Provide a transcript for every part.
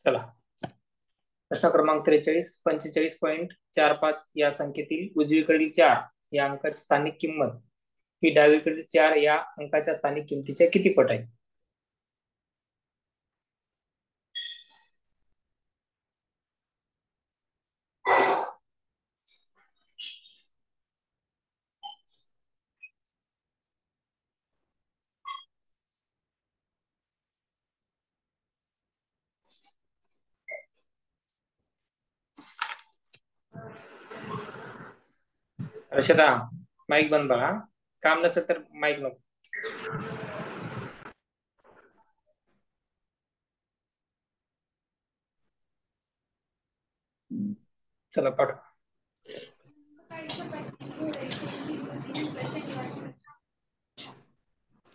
चला, प्रश्न क्रमांक 43. 45.45 या संख्येतील उजवीकडील 4 या अंकाची स्थानिक किंमत ही डावीकडील 4 या अंकाच्या स्थानिक किमतीच्या किती पट आहे? हर्षदा, माईक बंद बघा. काम नसेल तर माईक नको. चला पाठवा.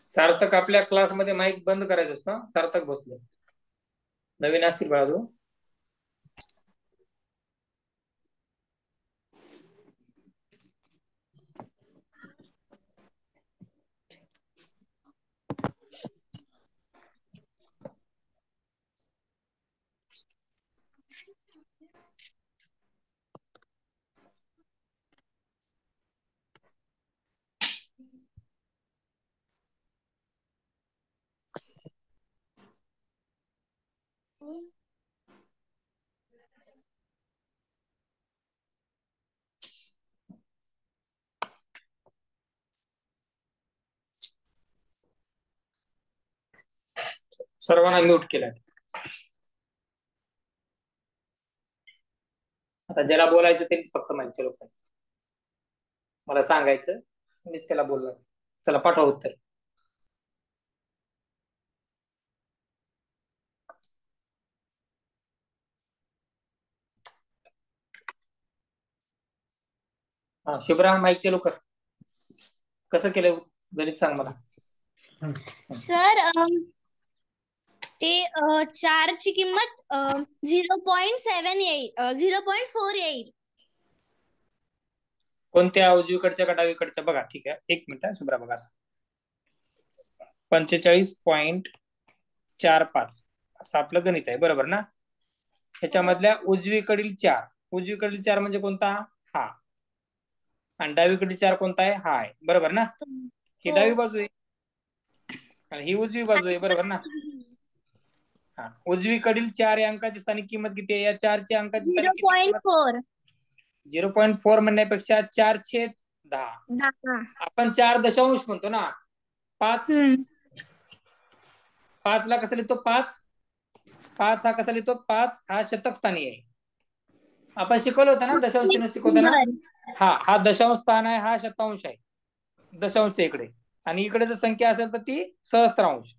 सार्थक, आपल्या क्लासमध्ये माईक बंद करायचं असतं. सार्थक बसले. नवीन असतील बाळू. सर्वांना म्यूट केलं. आता ज्याला बोलायचं त्यांनीच फक्त माहिती लोक मला सांगायचं, मीच त्याला बोलणार. चला पाठवा उत्तर. हा, शुभ्रा, माईक चालू कर. कसं केलं गणित सांग मला. सर ते 4 ची किंमत 0.7 येईल, 0.4 येईल. कोणत्या, उजवीकडच्या का डावीकडच्या? बघा, ठीक आहे, एक मिनिट शुभ्रा. बघा, 45.45 असं आपलं गणित आहे, बरोबर ना? ह्याच्यामधल्या उजवीकडील 4 म्हणजे कोणता? हा. आणि डावीकडील 4 कोणता आहे? हा आहे, बरोबर ना? ही डावी बाजू आहे आणि ही उजवी बाजू आहे, बरोबर ना? हा, उजवीकडील 4 या अंकाची स्थानिक किंमत किती आहे? या 4 च्या अंकाची स्थानिक किंमत 0.4. 0.4 म्हणण्यापेक्षा 4/10. आपण 4 दशांश म्हणतो ना. 5 ला कसं लिहितो? 5 हा कसा लिहितो? 5 हा शतक स्थानी आहे. आपण शिकवलं होतं ना दशांश चिन्ह शिकवताना. हा दशांश स्थान आहे, हा शतांश आहे दशांशच्या इकडे. आणि इकडे जर संख्या असेल तर ती सहस्त्रांश.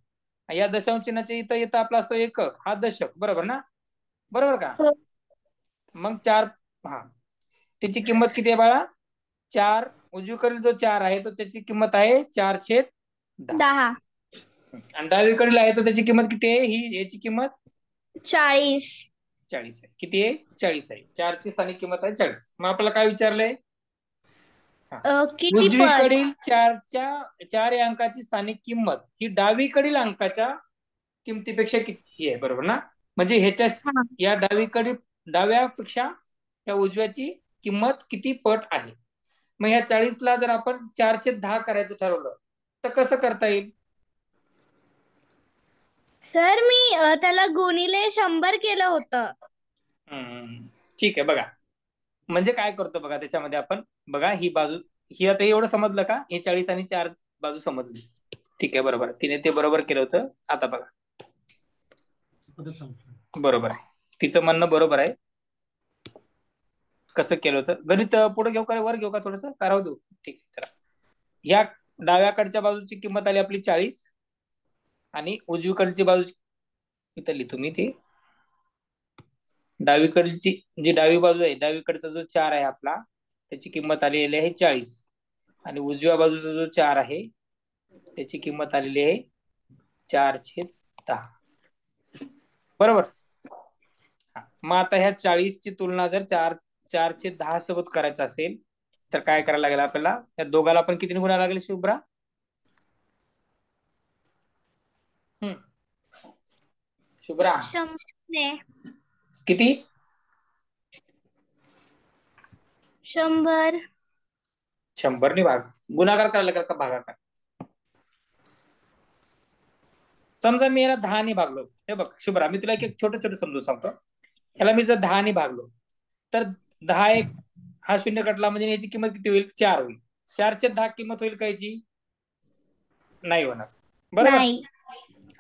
या दशांश चिन्हाच्या इथं येतं आपला असतो एकक, हा दशक, बरोबर ना? बरोबर का? मग 4, हा, त्याची किंमत किती आहे बाळा? 4. उजवीकडील जो 4 आहे तो त्याची किंमत आहे 4/10. आणि डावीकडील आहे तो त्याची किंमत किती आहे? ही याची किंमत 40 आहे. किती आहे? 40 आहे. 4 ची स्थानिक किंमत आहे 40. मग आपल्याला काय विचारलंय? उजवीकडील 4 या अंकाची स्थानिक किंमत ही डावीकडील अंकाच्या किमतीपेक्षा किती आहे, बरोबर ना? म्हणजे ह्याच्या या डाव्यापेक्षा या उजव्याची किंमत किती पट आहे. मग ह्या 40 ला जर आपण 4/10 करायचं ठरवलं तर कसं करता येईल? सर मी त्याला गुणिले 100 केलं होतं. ठीक आहे. बघा, म्हणजे काय करतो बघा, त्याच्यामध्ये आपण बघा, ही बाजू, ही आता एवढं समजलं का? हे 40 आणि 4 बाजू समजली. ठीक आहे, बरोबर. तिने ते बरोबर केलं होतं. आता बघा, बरोबर आहे, तिचं म्हणणं बरोबर आहे. कसं केलं होतं गणित? पुढे घेऊ का, वर घेऊ का, थोडस करावं देऊ? ठीक आहे, चला. ह्या डाव्याकडच्या बाजूची किंमत आली आपली 40 आणि उजवीकडची बाजू इथं लिहितो मी. ती डावीकडची जी डावी बाजू आहे, डावीकडचा जो 4 आहे आपला, त्याची किंमत आलेली आहे 40 आणि उजव्या बाजूचा जो 4 आहे त्याची किंमत आलेली आहे 4/10, बरोबर. मग आता ह्या 40 ची तुलना जर 4/10 सोबत करायचं असेल तर काय करायला लागेल आपल्याला? या दोघाला पण किती गुणायला लागेल शुभ्रा? शुभ्रा, किती? 100. 100 ने भाग गुणाकार करायला लागेल का भागाकार? समजा मी याला 10 ने भागलो, हे बघ शुभ्रा, मी तुला एक छोटं छोटं समजून सांगतो. याला मी जर 10 ने भागलो तर 10 एक हा शून्य कटला म्हणजे याची किंमत किती होईल? 4 होईल. 4/10 किंमत होईल का याची? नाही होणार, बरोबर. नाही.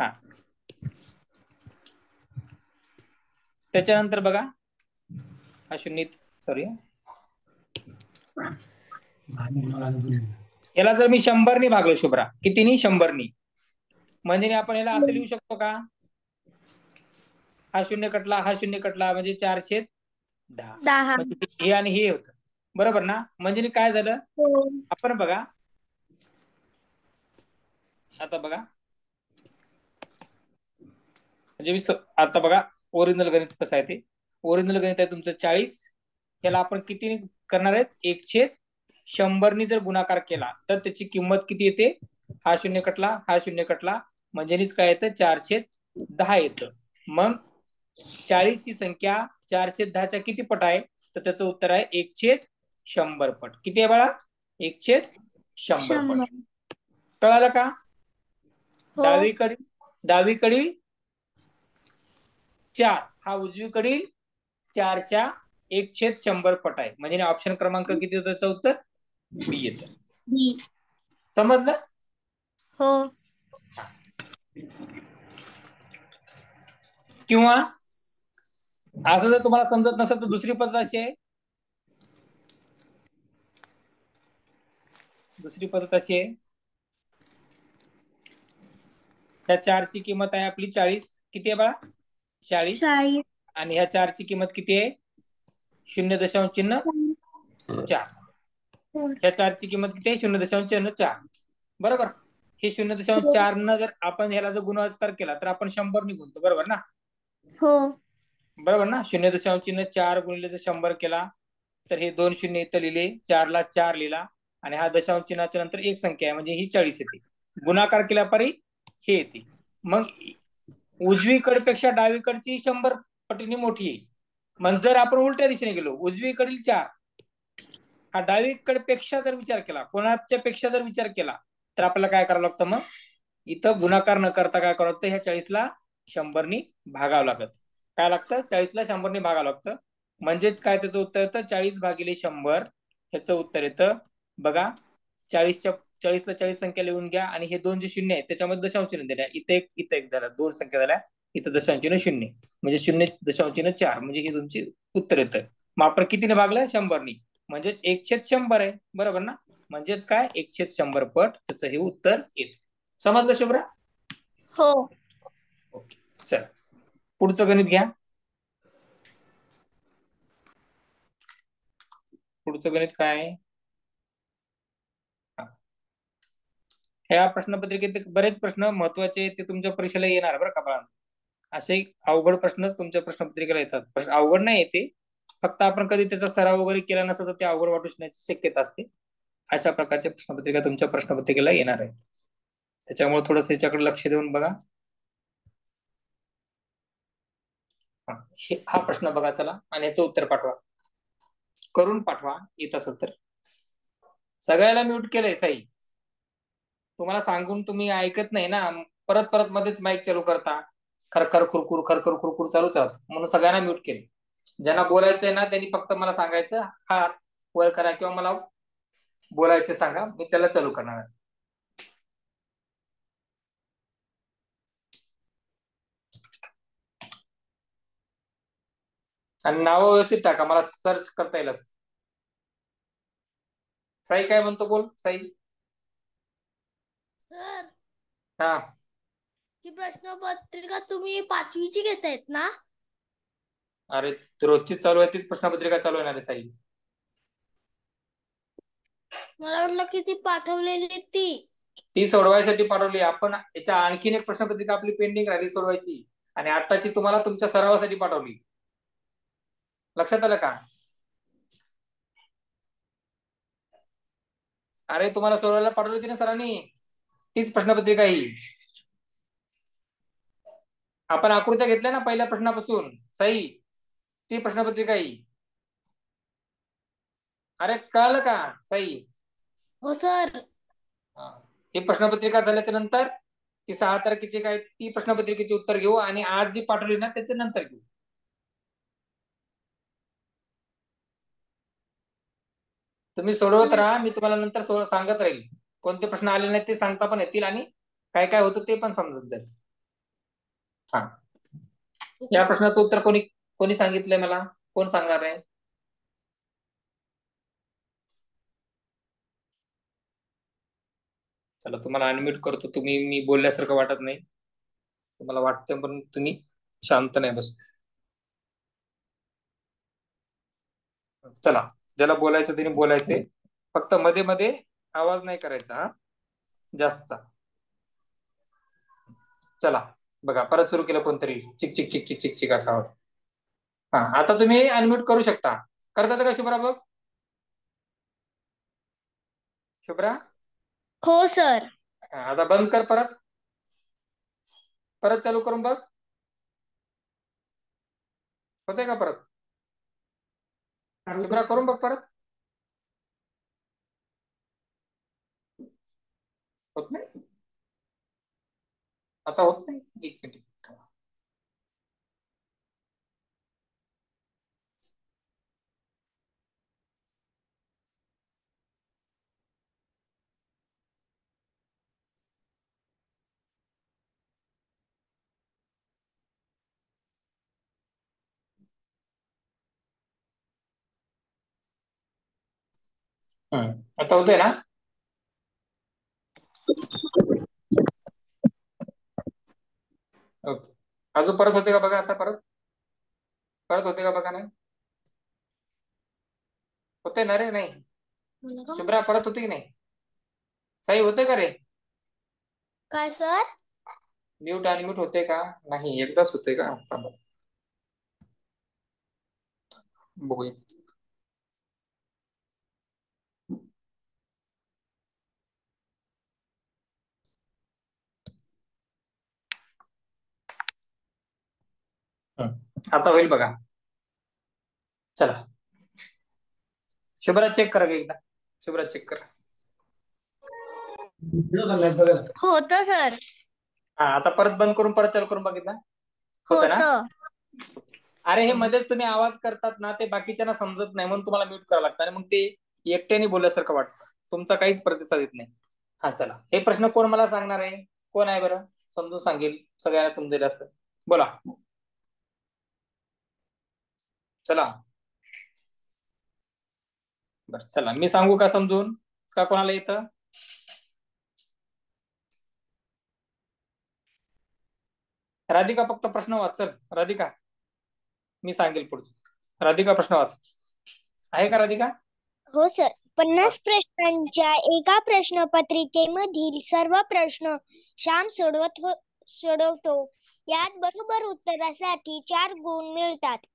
हा, त्याच्यानंतर बघा हा शून्य, सॉरी, याला जर मी 100 ने भागलो शुभ्रा, कितीनी? 100 ने. म्हणजे आपण याला असं लिहू शकतो का? हा शून्य कटला, हा शून्य कटला म्हणजे 4/10. 10. म्हणजे हे आणि हे होतं, बरोबर ना? म्हणजे काय झालं? हो. आपण बघा आता बघा, म्हणजे मी आता बघा ओरिजिनल गणित कसं आहे ते. ओरिजिनल गणित आहे तुमचं 40. याला आपण किती करणार आहेत? 1/100 ने जर गुणाकार केला तर त्याची किंमत किती येते? हा शून्य कटला, हा शून्य कटला म्हणजे काय येतं? 4/10 येतं. मग 40 ही संख्या 4/10च्या किती पट आहे? तर त्याचं उत्तर आहे 1/100 पट. किती आहे बाळा? 1/100 पट. 100. कळालं का? हो. डावीकडील 4 हा उजवीकडील 4च्या 1/100 पट आहे. म्हणजे ऑप्शन क्रमांक किती होतं? त्याचं उत्तर बी येतं. बी. समजलं? हो. किंवा असं जर तुम्हाला समजत नसेल तर दुसरी पद्धत अशी आहे. दुसरी पद्धत अशी आहे, ह्या 4ची किंमत आहे आपली 40. किती आहे बा? 40. 40. आणि ह्या 4ची किंमत किती आहे? 0.4. ह्या 4ची किंमत किती आहे? 0.4. बरोबर. हे 0.4 न जर आपण ह्याला जर गुणाकार केला तर आपण 100 ने गुणतो, बरोबर ना? हो. बरोबर ना? 0.4 गुणिले जर 100 केला तर हे 2 शून्य इथं लिहिले, 4 ला 4 लिहिला आणि हा दशांश चिन्हाच्या नंतर एक संख्या आहे म्हणजे ही 40 येते. गुणाकार केल्यापारी हे येते. मग उजवीकडपेक्षा डावीकडची 100 पटीने मोठी आहे. मग जर आपण उलट्या दिशेने गेलो, उजवीकडील 4 हा डावीकडपेक्षा जर विचार केला, कोणाच्या पेक्षा जर विचार केला तर आपल्याला काय करावं लागतं? मग इथं गुणाकार न करता काय करावं लागतं? ह्या 40ला 100 ने भागावं लागतं. काय लागतं? 40ला 100 ने भागावं लागतं. म्हणजेच काय त्याचं उत्तर येतं? 40/100. ह्याचं उत्तर येतं बघा, 40ला 40 संख्या लिहून घ्या आणि हे 2 जे शून्य आहेत त्याच्यामध्ये दशांश चिन्ह दिल्या. इथं एक झाला, 2 संख्या झाल्या, इथं दशांश चिन्ह 0 म्हणजे 0.4 म्हणजे हे तुमचे उत्तर येतं. मग आपण कितीने भागलं? 100 ने. म्हणजेच 1/100 आहे, बरोबर ना? म्हणजेच काय? 1/100 पट त्याचं हे उत्तर येतं. समजलं शुभ्रा? हो. ओके, चल पुढचं गणित घ्या. पुढचं गणित काय आहे? ह्या प्रश्नपत्रिकेत बरेच प्रश्न महत्वाचे ते तुमच्या परीक्षेला येणार बरं का बाळांनो. असे अवघड प्रश्नच तुमच्या प्रश्नपत्रिकेला येतात. अवघड नाही येते, फक्त आपण कधी त्याचा सराव वगैरे केला नसता तर ते अवघड वाटण्याची शक्यता असते. अशा प्रकारच्या प्रश्नपत्रिका तुमच्या प्रश्नपत्रिकेला येणार आहे. त्याच्यामुळे थोडस याच्याकडे लक्ष देऊन बघा. हा प्रश्न बघा चला आणि याचं उत्तर पाठवा. करून पाठवा येत असेल तर. सगळ्याला म्यूट केलंय साई. तुम्हाला सांगून तुम्ही ऐकत नाही ना, परत परत मध्येच माईक चालू करता. खरखर खुरकुर खरखर खुरकुर चालूच राहत. म्हणून सगळ्यांना म्यूट केले. ज्यांना बोलायचंय ना त्यांनी फक्त मला सांगायचं हात वर करा किंवा मला बोलायचं सांगा, मी त्याला चालू करणार आहे. आणि नाव व्यवस्थित टाका, मला सर्च करता येईल असं. साई काय म्हणतो? बोल साई. सर, हा, ही प्रश्नपत्रिका तुम्ही 5वीची घेतायत ना? अरे रोजची चालू आहे तीच प्रश्नपत्रिका चालू आहे ना रे साई. मला वाटलं की ती पाठवलेली ती सोडवायसाठी पाठवली आपण. याच्या आणखीन एक प्रश्नपत्रिका आपली पेंडिंग राहिली सोडवायची आणि आताची तुम्हाला तुमच्या सरावासाठी पाठवली. लक्षात आलं का? अरे तुम्हाला सोडवायला पाठवली होती ना सरांनी, तीच प्रश्नपत्रिका ही. आपण आकृत्या घेतल्या ना पहिल्या प्रश्नापासून, सही ती प्रश्नपत्रिका ही. अरे कळलं का सही? हो सर. ही प्रश्नपत्रिका झाल्याच्या नंतर ती 6 तारखेची काय ती प्रश्नपत्रिकेची उत्तर घेऊ आणि आज जी पाठवली ना त्याच्या नंतर घेऊ. तुम्ही सोडवत राहा, मी तुम्हाला नंतर सांगत राहील. कोणते प्रश्न आले नाहीत ते सांगता पण येतील आणि काय काय होतं ते पण समजत जाईल. हा, या प्रश्नाचं उत्तर कोणी कोणी सांगितलंय मला? कोण सांगणार आहे? चला तुम्हाला अनम्यूट करतो. तुम्ही मी बोलल्यासारखं वाटत नाही, तुम्हाला वाटतं पण तुम्ही शांत नाही बस. चला, ज्याला बोलायचं त्याने बोलायचंय, फक्त मध्ये मध्ये आवाज नाही करायचा हा जास्तचा. चला बघा, परत सुरू केलं कोणतरी, चिक चिक चिक चिक चिक चिक असा आवाज. हा, आता तुम्ही अनम्यूट करू शकता. करतात का शुभ्रा? बघ शुभ्रा. हो सर. आता बंद कर, परत परत चालू करून बघ, होते का परत? शुभ्रा करून बघ परत. होत नाही, आता होत नाही. एक मिनिट. आता होतंय ना? ओके, अजून परत होते का बघा. आता परत परत होते का बघा. नाही होते ना रे? नाही शुभ्रा, परत होते की नाही? सही होते का रे? काय सर? म्यूट आणि म्यूट होते का? नाही, एकदाच होते का? बघूया. आता होईल बघा. चला शुभ्रा चेक करा एकदा. शुभ्रा चेक करा. होतं सर. हा, आता परत बंद करून परत चालू करून बघितला, होतं ना? होतं. अरे हे मध्येच तुम्ही आवाज करतात ना, ते बाकीच्यांना समजत नाही म्हणून तुम्हाला म्यूट करावं लागतं आणि मग ते एकट्याने बोलल्यासारखं वाटतं, तुमचा काहीच प्रतिसाद येत नाही. हा चला, हे प्रश्न कोण मला सांगणार आहे? कोण आहे बरं? समजून सांगेल, सगळ्यांना समजेल असं. बोला. चला बर, चला मी सांगू का समजून, का कोणाला येतं? राधिका फक्त प्रश्न वाच. चल राधिका, मी सांगेल पुढचं. राधिका प्रश्न वाच. आहे का राधिका? हो सर. 50 प्रश्नांच्या एका प्रश्नपत्रिकेमधील सर्व प्रश्न श्याम सोडवतो. यात बरोबर उत्तरासाठी 4 गुण मिळतात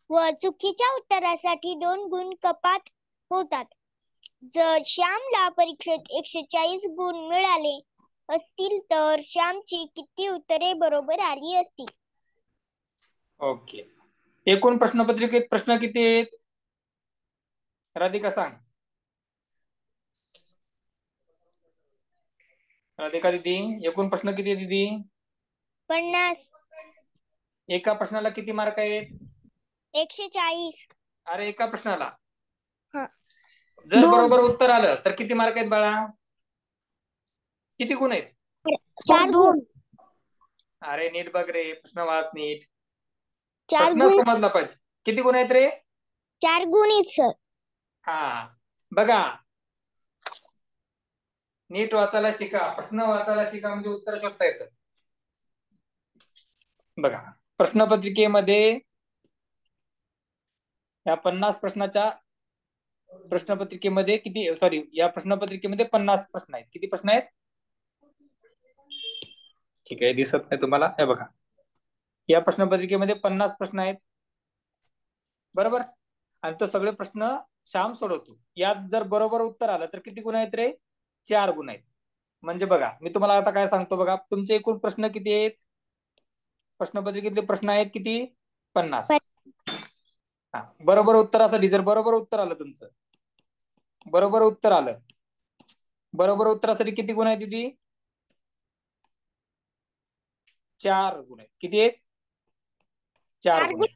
व चुकीच्या उत्तरासाठी 2 गुण कपात होतात. जर श्यामला परीक्षेत 140 गुण मिळाले असतील तर श्यामची किती उत्तरे बरोबर आली असतील? ओके, एकूण प्रश्नपत्रिकेत प्रश्न किती आहेत राधिका सांग? राधिका दीदी, एकूण प्रश्न किती आहे दीदी? 50. एका प्रश्नाला किती मार्क आहेत? 140. अरे एका प्रश्नाला. हा. जर 2. बरोबर उत्तर आलं तर किती मार्क आहेत बाळा? किती गुण आहेत? 4 गुण. अरे नीट बघ रे, प्रश्न वाच नीट. 4 प्रश्न गुण. समजला पाहिजे. किती गुण आहेत रे? 4 गुण आहेत सर. हा बघा, नीट वाचायला शिका, प्रश्न वाचायला शिका, म्हणजे उत्तर शोधता येतं. बघा, प्रश्नपत्रिकेमध्ये या 50 प्रश्नाच्या प्रश्नपत्रिकेमध्ये किती, सॉरी, या प्रश्नपत्रिकेमध्ये 50 प्रश्न आहेत. किती प्रश्न आहेत? ठीक आहे, दिसत नाही तुम्हाला. हे बघा, या प्रश्नपत्रिकेमध्ये 50 प्रश्न आहेत, बरोबर? आणि तो सगळे प्रश्न श्याम सोडवतो. यात जर बरोबर उत्तर आलं तर किती गुण आहेत रे? 4 गुण आहेत. म्हणजे बघा, मी तुम्हाला आता काय सांगतो बघा, तुमचे एकूण प्रश्न किती आहेत? प्रश्नपत्रिकेतले प्रश्न आहेत किती? 50. हा, बरोबर उत्तरासाठी जर बरोबर उत्तर आलं तुमचं, बरोबर उत्तर आलं, बरोबर उत्तरासाठी किती गुण आहेत दिदी? 4 गुण आहेत. किती आहेत? 4 गुण आहेत.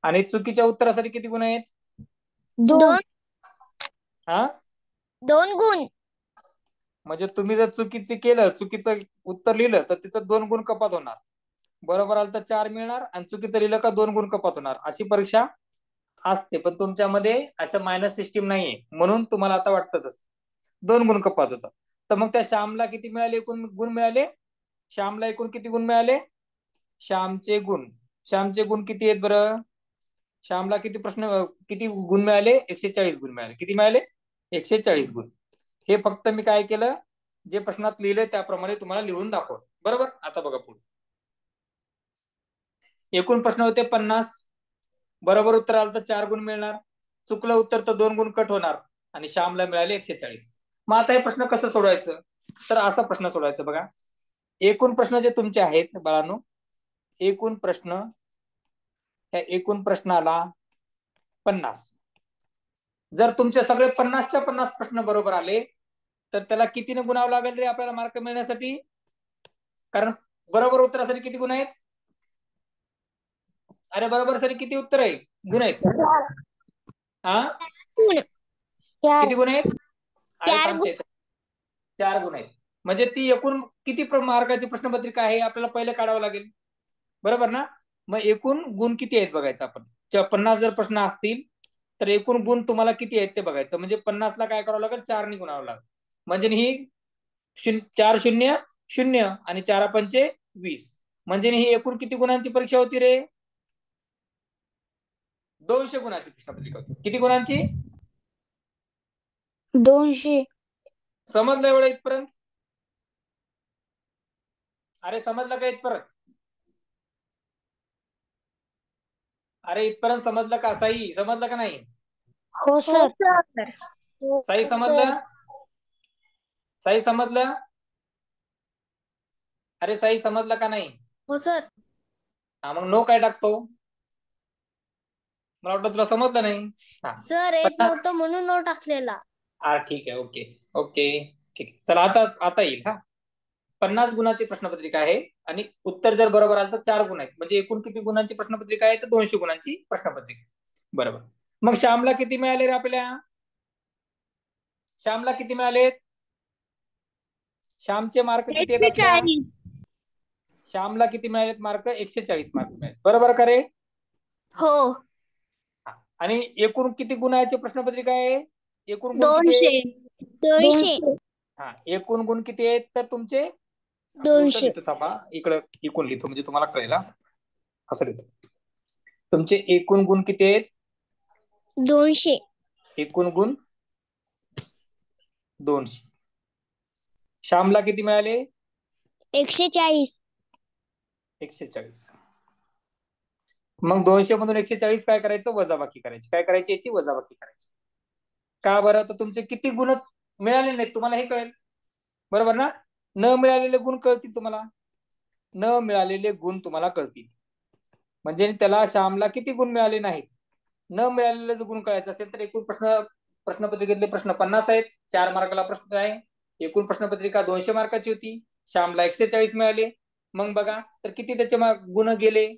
आणि चुकीच्या उत्तरासाठी किती गुण आहेत? 2. हा, 2 गुण. म्हणजे तुम्ही जर चुकीचं उत्तर लिहिलं तर तिचं 2 गुण कपात होणार. बरोबर आलं तर 4 मिळणार आणि चुकीचं लिहिलं का 2 गुण कपात होणार. अशी परीक्षा असते, पण तुमच्यामध्ये असं मायनस सिस्टीम नाहीये, म्हणून तुम्हाला आता वाटतं तसं 2 गुण कपात होतं. तर मग त्या श्यामला किती मिळाले? एकूण गुण मिळाले. श्यामला एकूण किती गुण मिळाले? श्यामचे गुण किती आहेत बरं? श्यामला किती गुण मिळाले? 140 गुण मिळाले. किती मिळाले? 140 गुण. हे फक्त मी काय केलं, जे प्रश्नात लिहिले त्याप्रमाणे तुम्हाला लिहून दाखव. बरोबर. आता बघा पुढे. एकूण प्रश्न होते 50. बरोबर उत्तर आलं तर 4 गुण मिळणार, चुकलं उत्तर तर 2 गुण कट होणार आणि श्यामला मिळाले 140. मग आता हे प्रश्न कसं सोडवायचं? तर असा प्रश्न सोडवायचा बघा. एकूण प्रश्न जे तुमचे आहेत बाळांनो, एकूण प्रश्न, त्या एकूण प्रश्नाला 50. जर तुमचे सगळे 50च्या 50 प्रश्न बरोबर आले तर त्याला कितीने गुणावं लागेल रे आपल्याला मार्क मिळण्यासाठी? कारण बरोबर उत्तरासाठी किती गुण आहेत? अरे बरोबर साठी किती उत्तर आहे? गुण आहेत. हा, किती गुण आहेत? अरे 4 गुण आहेत. म्हणजे ती एकूण किती मार्काची प्रश्नपत्रिका आहे आपल्याला पहिले काढावं लागेल. बरोबर ना? मग एकूण गुण किती आहेत बघायचं आपण. 50 जर प्रश्न असतील तर एकूण गुण तुम्हाला किती आहेत ते बघायचं. म्हणजे 50 ला काय करावं लागेल? 4 ने गुणावं लागेल. म्हणजे ही 4 0 0 आणि 4 पंचे 20. म्हणजे ही एकूण किती गुणांची परीक्षा होती रे? 200 गुणांची प्रश्नपत्रिका होती. किती गुणांची? 200. समजलं एवढं इथपर्यंत? अरे समजलं का इथपर्यंत? अरे इथपर्यंत समजलं का? साई समजलं का नाही? हो सर. साई समजलं? साई समजलं? अरे साई समजलं का नाही? हो सर. हा, मग नो काय टाकतो? मला वाटतं तुला समजलं नाही. हा सर येत नव्हतं म्हणून नो टाकलेला. हा, ठीक आहे. ओके ओके, ठीक आहे. चला आता येईल. हा, 50 गुणाची प्रश्नपत्रिका आहे आणि उत्तर जर बरोबर आलं तर 4 गुण आहेत. म्हणजे एकूण किती गुणांची प्रश्नपत्रिका आहे? तर 200 गुणांची प्रश्नपत्रिका. बरोबर. मग श्यामला किती मिळाले रे आपल्या? श्यामला किती मिळालेत? श्यामचे मार्क किती आहेत आपल्या? 140. श्यामला किती मिळालेत मार्क? 140 मार्क मिळाले. बरोबर का रे? हो. आणि एकूण किती गुणांची प्रश्नपत्रिका आहे? एकूण गुण किती आहे? 200. हा, एकूण गुण किती आहेत तर तुमचे? 200. थांबा, इकडे एकूण लिहितो म्हणजे तुम्हाला कळेल. असं लिहितो. तुमचे एकूण गुण किती आहेत? 200. एकूण गुण 200. श्यामला किती मिळाले? 140. 140. मग 200 मधून 140 काय करायचं? वजाबाकी करायची. काय करायची? याची वजाबाकी करायची. का बरं? तर तुमचे किती गुण मिळाले नाहीत तुम्हाला हे कळेल. बरोबर ना? न मिळालेले गुण कळतील तुम्हाला. न मिळालेले गुण तुम्हाला कळतील. म्हणजे त्याला श्यामला किती गुण मिळाले नाहीत. न मिळालेले जर गुण कळायचे असेल तर एकूण प्रश्नपत्रिकेतले प्रश्न 50 आहेत. 4 मार्काला प्रश्न आहे. एकूण प्रश्नपत्रिका 200 मार्काची होती. श्यामला 140 मिळाले. मग बघा तर किती त्याचे गुण गेले?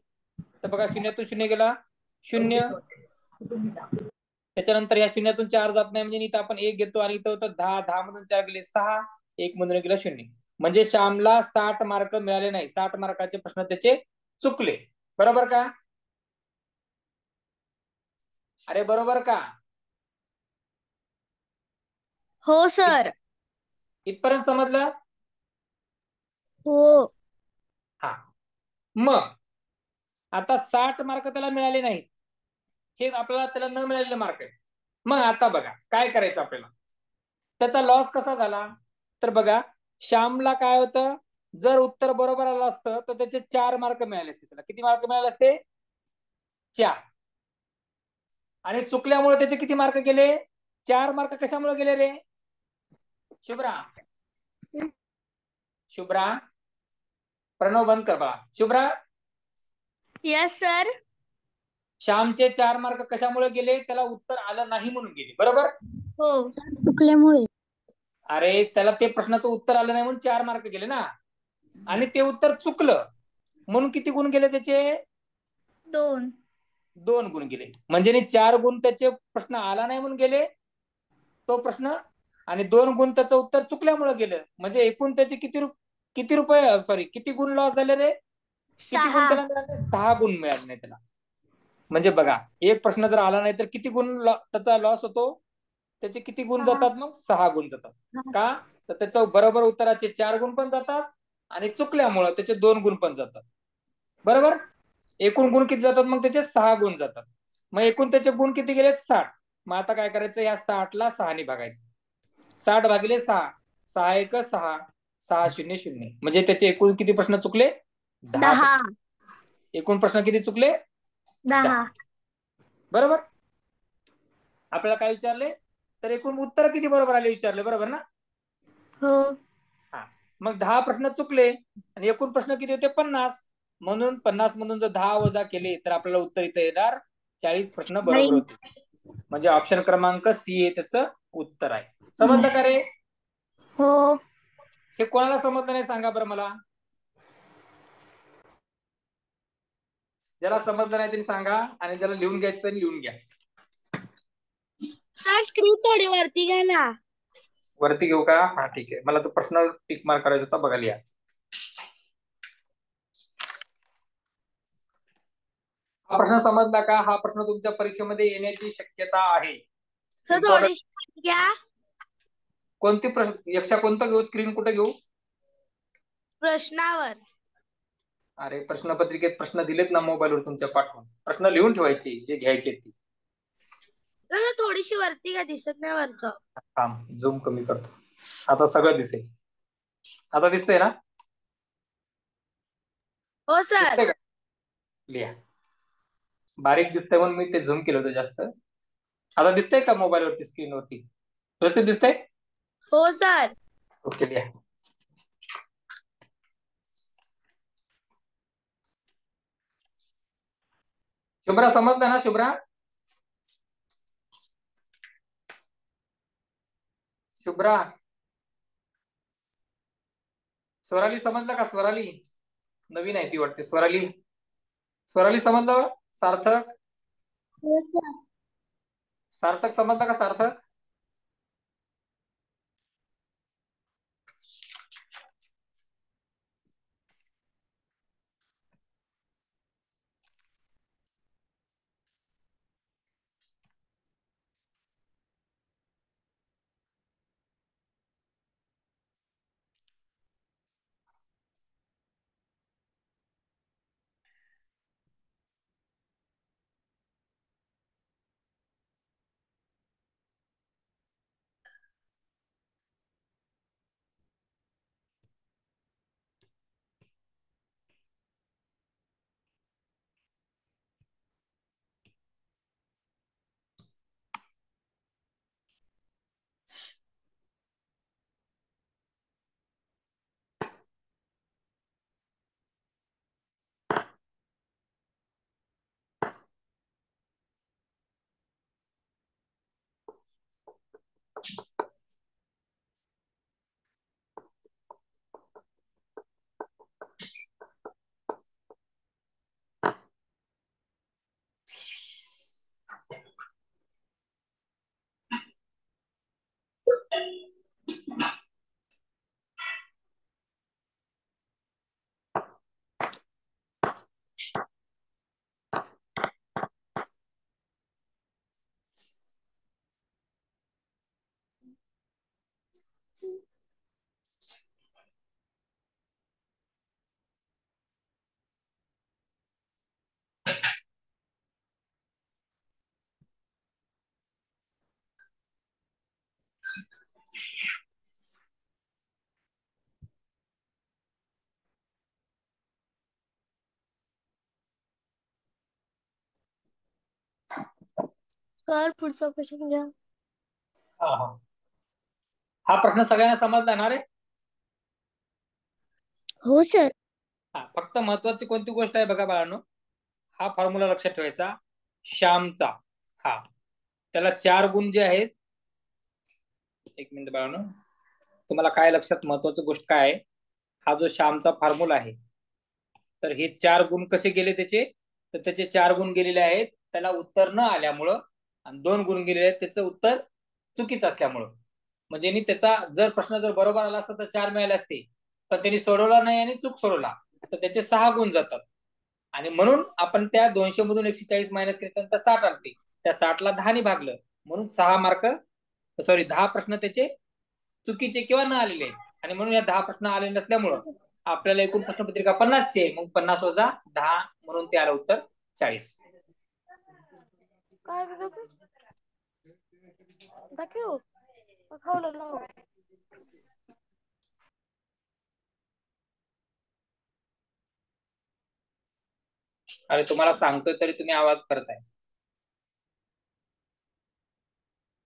तर बघा, 0तून 0 गेला 0. त्याच्यानंतर या 0तून 4 जात नाही, म्हणजे इथं आपण 1 घेतो आणि इथं होतं 10. 10 मधून 4 गेले 6. 1 मधून गेला 0. म्हणजे श्यामला 60 मार्क मिळाले नाही. 60 मार्काचे प्रश्न त्याचे चुकले. बरोबर का? अरे बरोबर का? हो सर. इथपर्यंत समजलं? हो. हा, मग आता 60 मार्क त्याला मिळाले नाहीत. हे आपल्याला त्याला न मिळालेले मार्क आहेत. मग आता बघा काय करायचं आपल्याला. त्याचा लॉस कसा झाला? तर बघा, श्यामला काय होतं, जर उत्तर बरोबर आलं असतं तर त्याचे 4 मार्क मिळाले असते. त्याला किती मार्क मिळाले असते? 4. आणि चुकल्यामुळे त्याचे किती मार्क गेले? 4 मार्क कशामुळे गेले रे? शुभ्रा, प्रणव बंद कर बा. Shubhra, yes sir. श्यामचे 4 मार्क कशामुळे गेले? त्याला उत्तर आलं नाही म्हणून गेले, बरोबर? हो. चुकल्यामुळे. अरे त्याला ते प्रश्नाचं उत्तर आलं नाही म्हणून 4 मार्क गेले ना, आणि ते उत्तर चुकलं म्हणून किती गुण गेले त्याचे? 2. 2 गुण गेले. म्हणजे 4 गुण त्याचे प्रश्न आला नाही म्हणून गेले तो प्रश्न, आणि 2 गुण त्याचं उत्तर चुकल्यामुळे गेलं. म्हणजे एकूण त्याचे किती रुपये, सॉरी, किती गुण लॉस झाले रे? किती गुण 6. त्याला मिळाले? 6 गुण मिळाले नाही त्याला. म्हणजे बघा, एक प्रश्न जर आला नाही तर किती गुण त्याचा लॉस होतो? त्याचे किती गुण जातात? मग 6 गुण जातात. का? तर त्याचं बरोबर उत्तराचे 4 गुण पण जातात आणि चुकल्यामुळे त्याचे 2 गुण पण जातात, बरोबर? एकूण गुण किती जातात? मग त्याचे 6 गुण जातात. मग एकूण त्याचे गुण किती गेलेत? 60. मग आता काय करायचं? या 60ला 6 ने भागायचं. 60 भागिले 6, 6 1 6, 6 0 0. म्हणजे त्याचे एकूण किती प्रश्न चुकले? 10 10. प्रश्न. एकूण प्रश्न किती चुकले? 10. बरोबर? आपल्याला काय विचारले? तर एकूण उत्तर किती बरोबर आले विचारले, बरोबर ना? हो. हा. मग 10 प्रश्न चुकले आणि एकूण प्रश्न किती होते? 50. म्हणून 50 मधून जर 10 वजा केले तर आपल्याला उत्तर इथे येणार 40 प्रश्न बरोबर होते. म्हणजे ऑप्शन क्रमांक सी हे त्याचं उत्तर आहे. समजलं का रे? हो. हे कोणाला समजलं नाही सांगा बरं मला. ज्याला समजलं नाही त्यांनी सांगा, आणि ज्याला लिहून घ्यायचं त्यांनी लिहून घ्या. सर स्क्रीन थोडी वरती घ्या ना. वरती घेऊ का? हा ठीक आहे. मला तो प्रश्न टिक मार्क करायचा होता, बघा लिहा. हा प्रश्न समजला का? हा प्रश्न तुमच्या परीक्षेमध्ये येण्याची शक्यता आहे. Sir important. थोडीशी घ्या. कोणती प्रश्न, यक्षा कोणतं घेऊ? स्क्रीन कुठे घेऊ? प्रश्नावर. अरे प्रश्नपत्रिकेत प्रश्न दिलेत ना मोबाईलवर तुमच्या पाठवून. प्रश्न लिहून ठेवायचे जे घ्यायचे ती. थोडीशी वरती घ्या, दिसत नाही वरचं. थांब, झूम कमी करतो. आता सगळं दिसेल. आता दिसतंय ना? हो सर. दिसतंय का? लिहा. बारीक दिसतंय म्हणून मी ते झूम केलं होतं जास्त. आता दिसतंय का मोबाईलवरती, स्क्रीनवरती व्यवस्थित दिसतंय? हो सर. ओके, लिहा. शुभ्रा समजलं ना? शुभ्रा, शुभ्रा, स्वराली समजलं का? स्वराली नवीन आहे ती वाटते. स्वराली, स्वराली समजलं? सार्थक, सार्थक समजलं का? सार्थक, सर पुढचा क्वेश्चन घ्या. हा हा. हा प्रश्न सगळ्यांना समजला ना रे? हो सर. हा, फक्त महत्वाची कोणती गोष्ट आहे बघा बाळांनो, हा फॉर्म्युला लक्षात ठेवायचा श्यामचा. हा त्याला 4 गुण जे आहेत, एक मिनिट बाळांनो, तुम्हाला काय लक्षात महत्वाची गोष्ट काय आहे, हा जो श्यामचा फॉर्म्युला आहे, तर हे 4 गुण कसे गेले त्याचे, तर त्याचे 4 गुण गेलेले आहेत त्याला उत्तर न आल्यामुळं, आणि 2 गुण गेलेले आहेत त्याचं उत्तर चुकीचं असल्यामुळं. म्हणजे त्याचा जर प्रश्न जर बरोबर आला असता तर 4 मिळाले असते, पण त्यांनी सोडवला नाही आणि चूक सोडवला, तर त्याचे 6 गुण जातात. आणि म्हणून आपण त्या 200 मधून 140 मायनस केल्यानंतर 60 आलते, त्या 60ला 10 भागलं, म्हणून 6 मार्क, सॉरी 10 प्रश्न त्याचे चुकीचे किंवा न आलेले आहेत. आणि म्हणून या 10 प्रश्न आले नसल्यामुळं आपल्याला एकूण प्रश्नपत्रिका 50 आहे, मग 50 वजा 10 म्हणून ते आलं उत्तर 40. अरे तुम्हाला सांगतोय तरी तुम्ही आवाज करताय.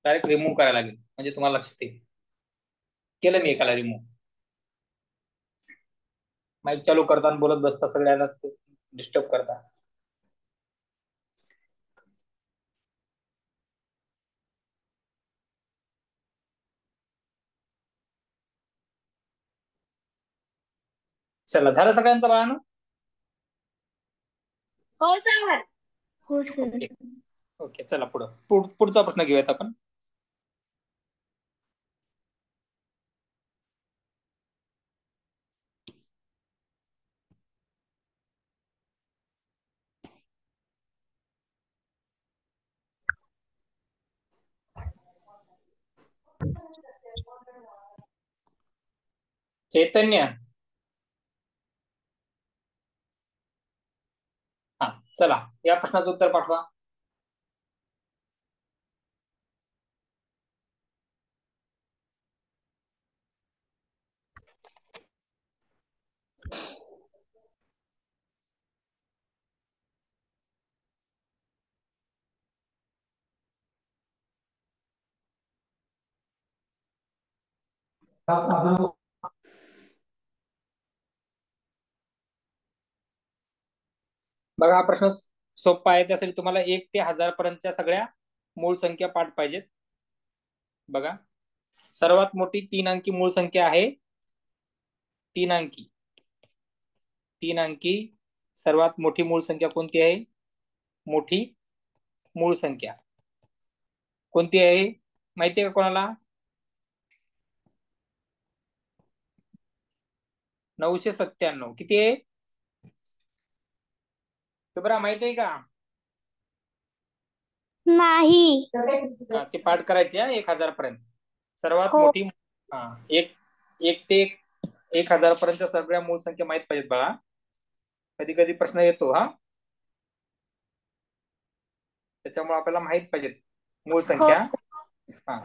डायरेक्ट रिमूव्ह करायला लागेल म्हणजे तुम्हाला लक्षात येईल. केलं मी एकाला रिमूव्ह. माईक चालू करताना बोलत बसता, सगळ्यांना डिस्टर्ब करता. चला, झालं सगळ्यांचं बाळानं? हो सर. हो ओके ओके, चला पुढचा प्रश्न घेऊयात आपण. चैतन्य, हा चला या प्रश्नाचं उत्तर पाठवा. बघा, हा प्रश्न सोपा आहे, त्यासाठी तुम्हाला 1 ते 1000 पर्यंतच्या सगळ्या मूळ संख्या पाठ पाहिजेत. बघा, सर्वात मोठी 3 अंकी मूळ संख्या आहे, 3 अंकी. 3 अंकी सर्वात मोठी मूळ संख्या कोणती आहे? मोठी मूळ संख्या कोणती आहे माहिती आहे का कोणाला? 997. किती आहे शुभ्रा, माहिती आहे का? नाही. ते पाठ करायचे 1000 पर्यंत सर्वात हो. मोठी. एक ते 1000 पर्यंतच्या सगळ्या मूळ संख्या माहित पाहिजेत बाळा. कधी कधी प्रश्न येतो हा, त्याच्यामुळे आपल्याला माहित पाहिजेत मूळ संख्या. हा,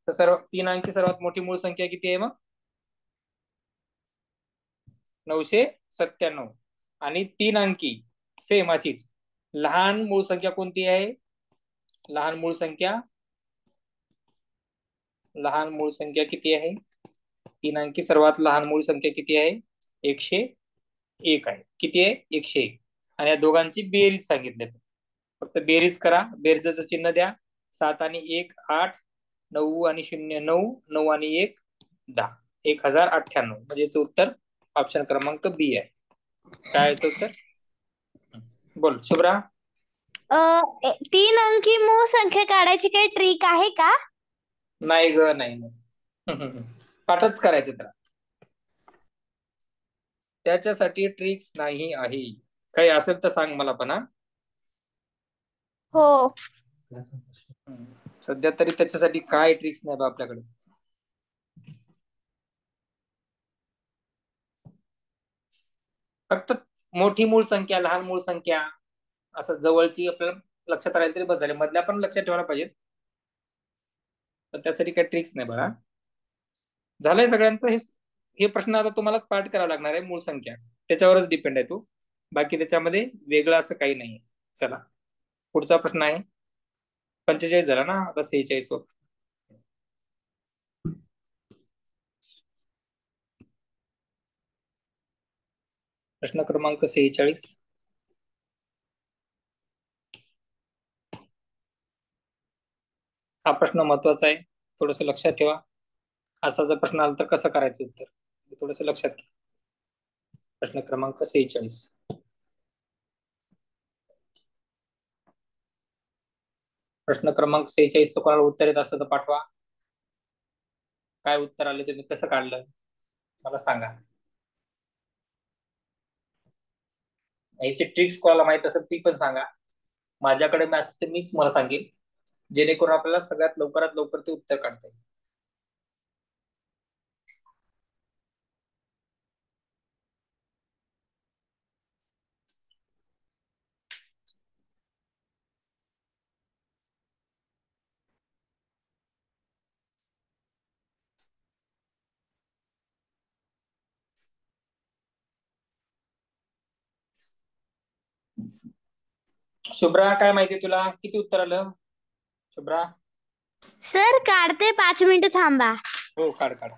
तर 3 अंकी सर्वात मोठी मूळ संख्या किती आहे मग? 997. आणि 3 अंकी सेम अशीच लहान मूळ संख्या कोणती आहे? लहान मूळ संख्या किती आहे? 3 अंकी सर्वात लहान मूळ संख्या किती आहे? 101 आहे. किती आहे? 101. आणि या दोघांची बेरीज सांगितली, फक्त बेरीज करा, बेरजेचं चिन्ह द्या. 7 आणि 1 8, 9 आणि 0 9, 9 आणि 1 10, 1098. म्हणजे याचं उत्तर ऑप्शन क्रमांक बी आहे. काय याचं उत्तर? बोल शुभ्रा. 3 अंकी मूळ संख्या काढायची काही ट्रिक आहे का? नाही ग, नाही. पाठच करायचे त्याला, त्याच्यासाठी ट्रिक्स नाही आहे. काही असेल तर सांग मला पण. हा, हो. सध्या तरी त्याच्यासाठी काय ट्रिक्स नाही बा आपल्याकडे. फक्त मोठी मूळ संख्या, लहान मूळ संख्या असं जवळची आपल्याला लक्षात राहील तरी बस झाले. मधल्या पण लक्षात ठेवायला पाहिजे, तर त्यासाठी काही ट्रिक्स नाही बघा. झालंय सगळ्यांचं. हे प्रश्न आता तुम्हाला पाठ करावा लागणार आहे. मूळ संख्या त्याच्यावरच डिपेंड आहे तो, बाकी त्याच्यामध्ये वेगळं असं काही नाही. चला पुढचा प्रश्न आहे. 45 झाला ना, आता 46 वर. प्रश्न क्रमांक 46. हा प्रश्न महत्वाचा आहे, थोडस लक्षात ठेवा. असा जर प्रश्न आला तर कसं करायचं उत्तर, थोडस लक्षात ठेवा. प्रश्न क्रमांक 46. प्रश्न क्रमांक 46 कोणाला उत्तर येत असलं तर पाठवा. काय उत्तर आले, तुम्ही कसं काढलं मला सांगा. याची ट्रिक्स कोणाला माहित असेल ती पण सांगा. माझ्याकडे मॅथ्स ते मीच मला सांगेल, जेणेकरून आपल्याला सगळ्यात लवकरात लवकर ते उत्तर काढता येईल. शुभ्रा, काय माहिती तुला, किती उत्तर आलं शुभ्रा? सर काढते, 5 मिनिटं थांबा. हो, काढ काढ.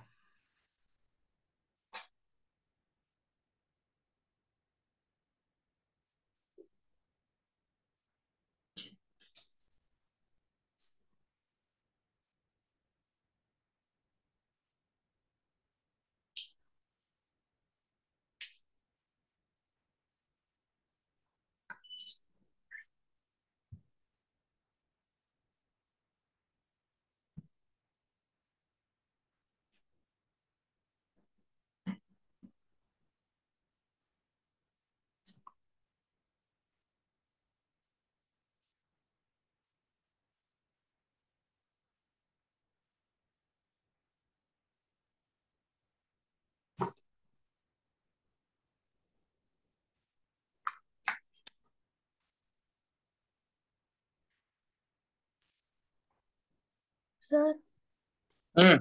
सर हम्म.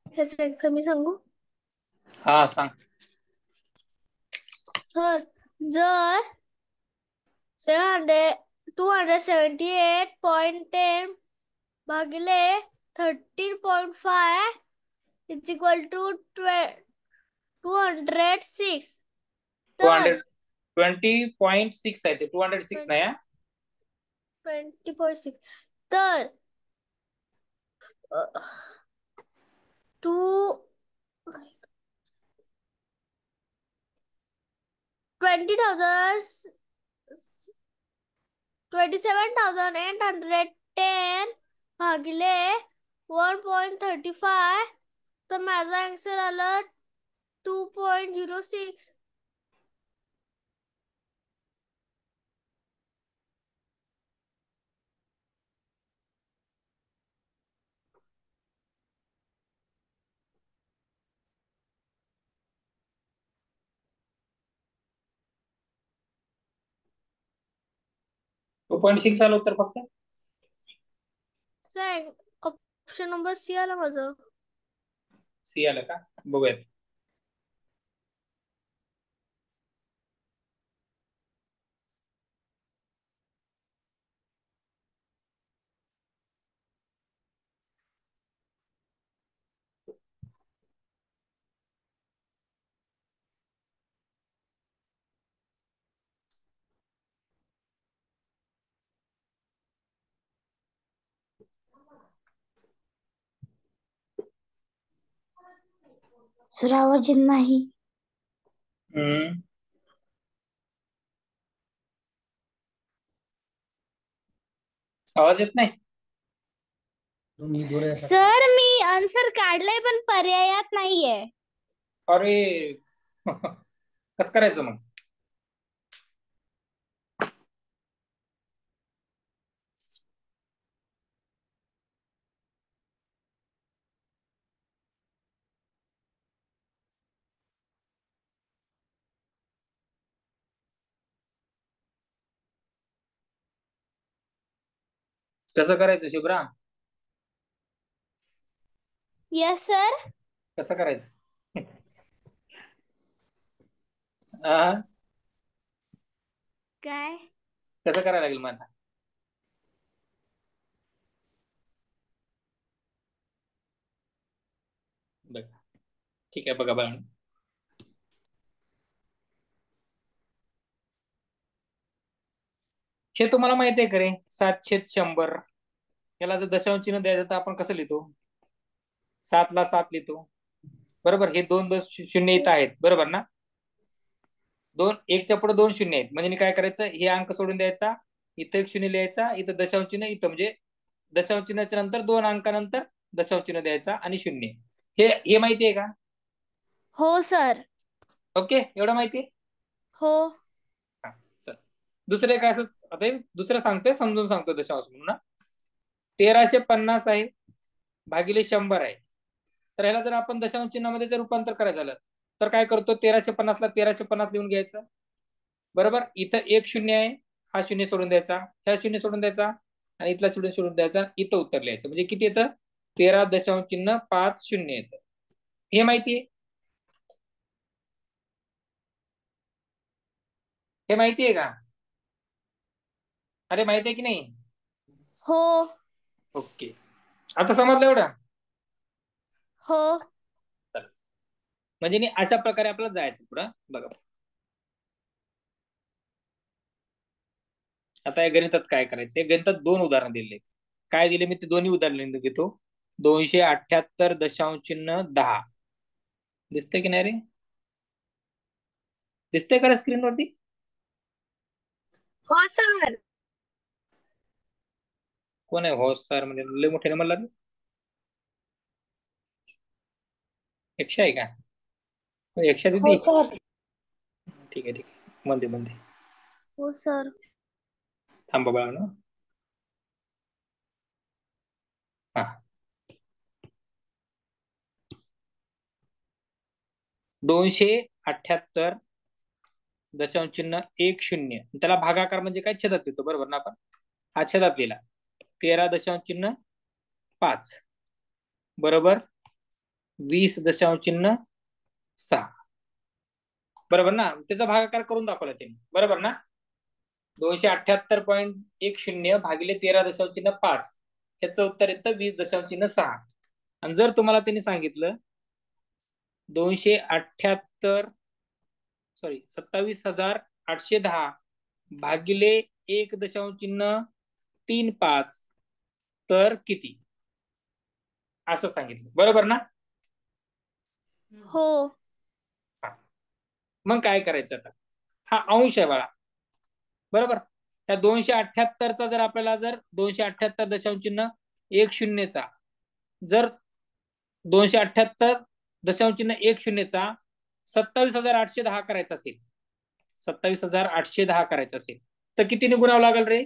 ह्याचं एक मी सांगू. हा सांग. सर जर 278.10 भागिले 13.5 इज इक्वल टू 206 तर 20.6 आहे ते, 206 नाही. 20.6 तर 27,810 भागिले 1.35 तर माझा आन्सर आला 2.06. 2.6 आलं उत्तर फक्त. ऑप्शन नंबर सी आला माझं. सी आलं का, बघूयात. सर आवाज येत नाही. आवाज येत नाही. सर मी आन्सर काढलाय पण पर्यायात नाहीये. अरे कसं करायचं मग? कसं करायचं शुभ्रा? Yes sir. कसं करायचं? हा, काय? कसं करायला लागेल मग आता? बघा, ठीक आहे, बघा बघा. हे तुम्हाला माहिती आहे का रे, 7/100 याला जर दशांश चिन्ह द्यायचं तर आपण कसं लिहितो? 7ला 7 लिहितो, बरोबर. हे दोन शून्य इथं आहेत, बरोबर ना. दोन एकच्या पुढे दोन शून्य आहेत, म्हणजे काय करायचं, हे अंक सोडून द्यायचा, इथं एक शून्य लिहायचा, इथं दशांश चिन्ह, इथं म्हणजे दशांश चिन्हाच्या नंतर दोन अंकानंतर दशांश चिन्ह द्यायचा आणि शून्य. हे माहिती आहे का? हो सर. ओके, एवढं माहिती आहे? हो. हा, चल. दुसरे काय असं आता दुसरं सांगतोय, समजून सांगतोय दशांश म्हणून ना. 1350 आहे भागिले 100 आहे. तर ह्याला जर आपण दशांश चिन्हामध्ये जर रूपांतर करायचं झालं तर काय करतो, 1350 ला 1350 लिहून घ्यायचं, बरोबर. इथं एक शून्य आहे, हा शून्य सोडून द्यायचा, ह्या शून्य सोडून द्यायचा आणि इथला शून्य सोडून द्यायचा, इथं उत्तर लिहायचं. म्हणजे किती येतं? 13.50 येतं. हे माहिती आहे? हे माहिती आहे का? अरे माहिती आहे की नाही? हो. ओके, आता समजलं एवढं? हो. म्हणजे अशा प्रकारे आपल्याला जायचं पुढं. बघा आता या गणितात काय करायचं. गणितात दोन उदाहरण दिले. काय दिले मी ते दोन्ही उदाहरण घेतो. 278.10 दिसतंय की नाही रे? दिसतंय का स्क्रीन वरती? हो सर. कोण आहे हो सर म्हणजे? लय मोठे नंबर लागले. 100 आहे का? 100 हो दिदी? सर. ठीक आहे ठीक आहे, म्हणते. हो सर. थांबा बाळानो. हा, 278.10 त्याला भागाकार म्हणजे काय, छेदात देतो, बरोबर ना आपण. हा छेदात लिहिला 13.5 बरोबर 20.6 बरोबर ना. त्याचा भागाकार करून दाखवला त्यांनी, बरोबर ना. 278.10 भागिले 13.5 ह्याचं उत्तर येतं 20.6. आणि जर तुम्हाला त्यांनी सांगितलं 27,810 भागिले 1.35 तर किती, असं सांगितलं, बरोबर ना. हो. मग काय करायचं आता? हा अंश आहे बाळा, बरोबर. त्या 278चा जर आपल्याला जर 278.10 जर 278.10 27,810 करायचा असेल, 27,810 करायचं असेल तर कितीने गुणावं लागेल रे?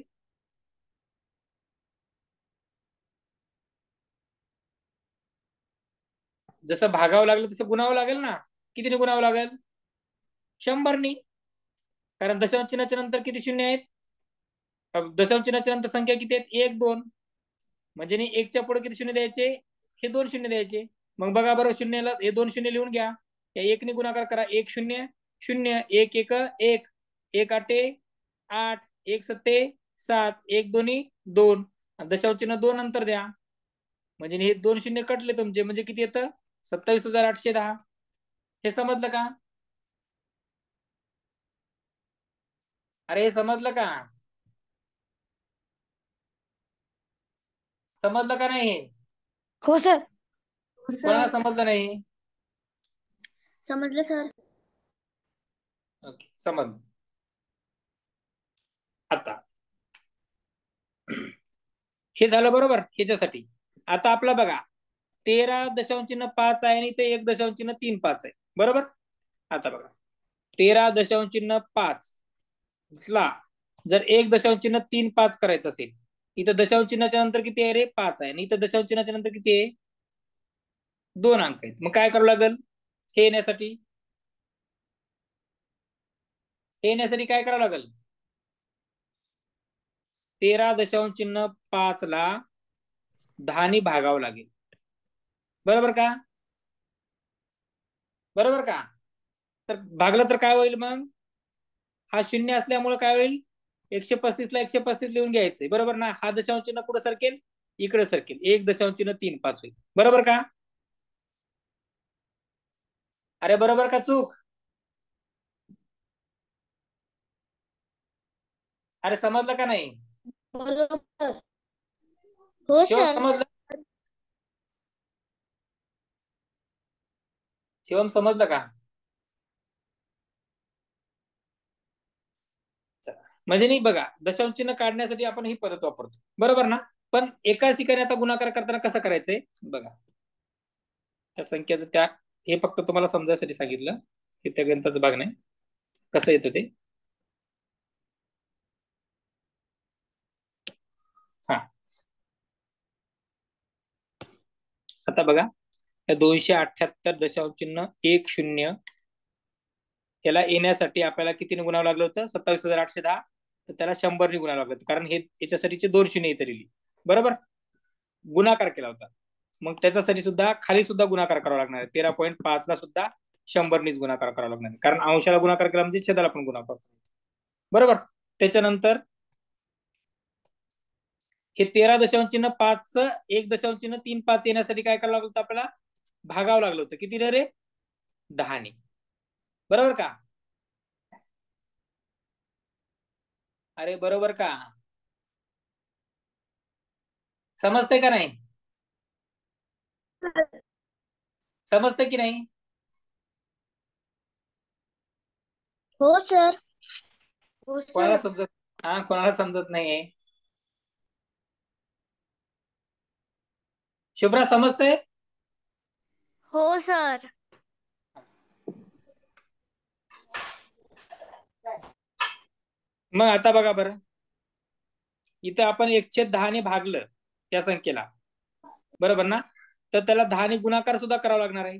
जसं भागावं लागलं तसं गुणावं लागेल ना. कितीने गुणावं लागेल? 100नी. कारण दशांश चिन्हाच्या नंतर किती शून्य आहेत? दशांश चिन्हाच्या नंतर संख्या किती आहेत? 1 2. म्हणजे एकच्या पुढे किती शून्य द्यायचे? हे 2 शून्य द्यायचे. मग बघा बरं, शून्याला हे 2 शून्य लिहून घ्या. या 1 ने गुणाकार करा. 1 0 0 1 1 1 1 8 8 1 7 7 1 2 2 दशांश चिन्ह 2 नंतर द्या. म्हणजे हे 2 शून्य कटले तुमचे, म्हणजे किती येतं? 27,810. हे समजलं का? अरे हे समजलं का? समजलं का नाही? हो सर. कोणाला समजलं नाही? समजलं सर. ओके, समजलं. आता हे झालं, बरोबर. ह्याच्यासाठी आता आपला बघा 13.5 आहे आणि इथे 1.35 आहे, बरोबर. आता बघा 13.5 ला जर 1.35 करायचं असेल, इथं दशांश चिन्हाच्या नंतर किती आहे रे? 5 आहे. आणि इथं दशांश चिन्हाच्या नंतर किती आहे? 2 अंक आहेत. मग काय करावं लागेल? हे येण्यासाठी काय करावं लागेल? 13.5 ला 10 भागावं लागेल, बरोबर का? बरोबर का? तर भागलं तर काय होईल मग? हा शून्य असल्यामुळे काय होईल? 135 ला 135 लिहून घ्यायचंय, बरोबर ना. हा दशांश चिन्ह कुठं सरकेल? इकडे सरकेल. 1.35 होईल, बरोबर का? अरे बरोबर का चूक? अरे समजलं का नाही? बरोबर. हो शिवम सर. समजलं? शिवम समजलं का? चला. म्हणजे नाही बघा, दशांश चिन्ह काढण्यासाठी आपण ही पद्धत वापरतो, बरोबर ना? पण एकाच ठिकाणी आता गुणाकार करताना कसं करायचंय बघा. त्या संख्येचं त्या हे फक्त तुम्हाला समजायसाठी सांगितलं, की त्या गणिताचा भाग नाही, कसं येतं ते. हा, आता बघा, या 278.10 याला येण्यासाठी आपल्याला कितीने गुणावं लागलं होतं? 27,810. तर त्याला 100ने गुणावं लागलं होतं, कारण हे याच्यासाठीचे 2 शून्य इथे लिहिली, बरोबर? गुणाकार केला होता. मग त्याच्यासाठी सुद्धा खाली सुद्धा गुणाकार करावा लागणार आहे. 13.5 ला सुद्धा 100नीच गुणाकार करावा लागणार आहे, कारण अंशाला गुणाकार केला म्हणजे छेदाला पण गुणाकार, बरोबर? त्याच्यानंतर हे 13.5 1.35 येण्यासाठी काय करावं लागलं होतं आपल्याला? भागावं लागलं होतं. किती रे? 10ने, बरोबर का? अरे बरोबर का? समजतंय का नाही? समजतंय की नाही? हो सर. कोणाला समजत? हा, कोणाला समजत नाहीये? शुभ्रा समजतंय? हो सर. मग आता बघा बरं, इथं आपण 1/10ने भागलं या संख्येला, बरोबर ना? तर त्याला 10ने गुणाकार सुद्धा करावा लागणार आहे.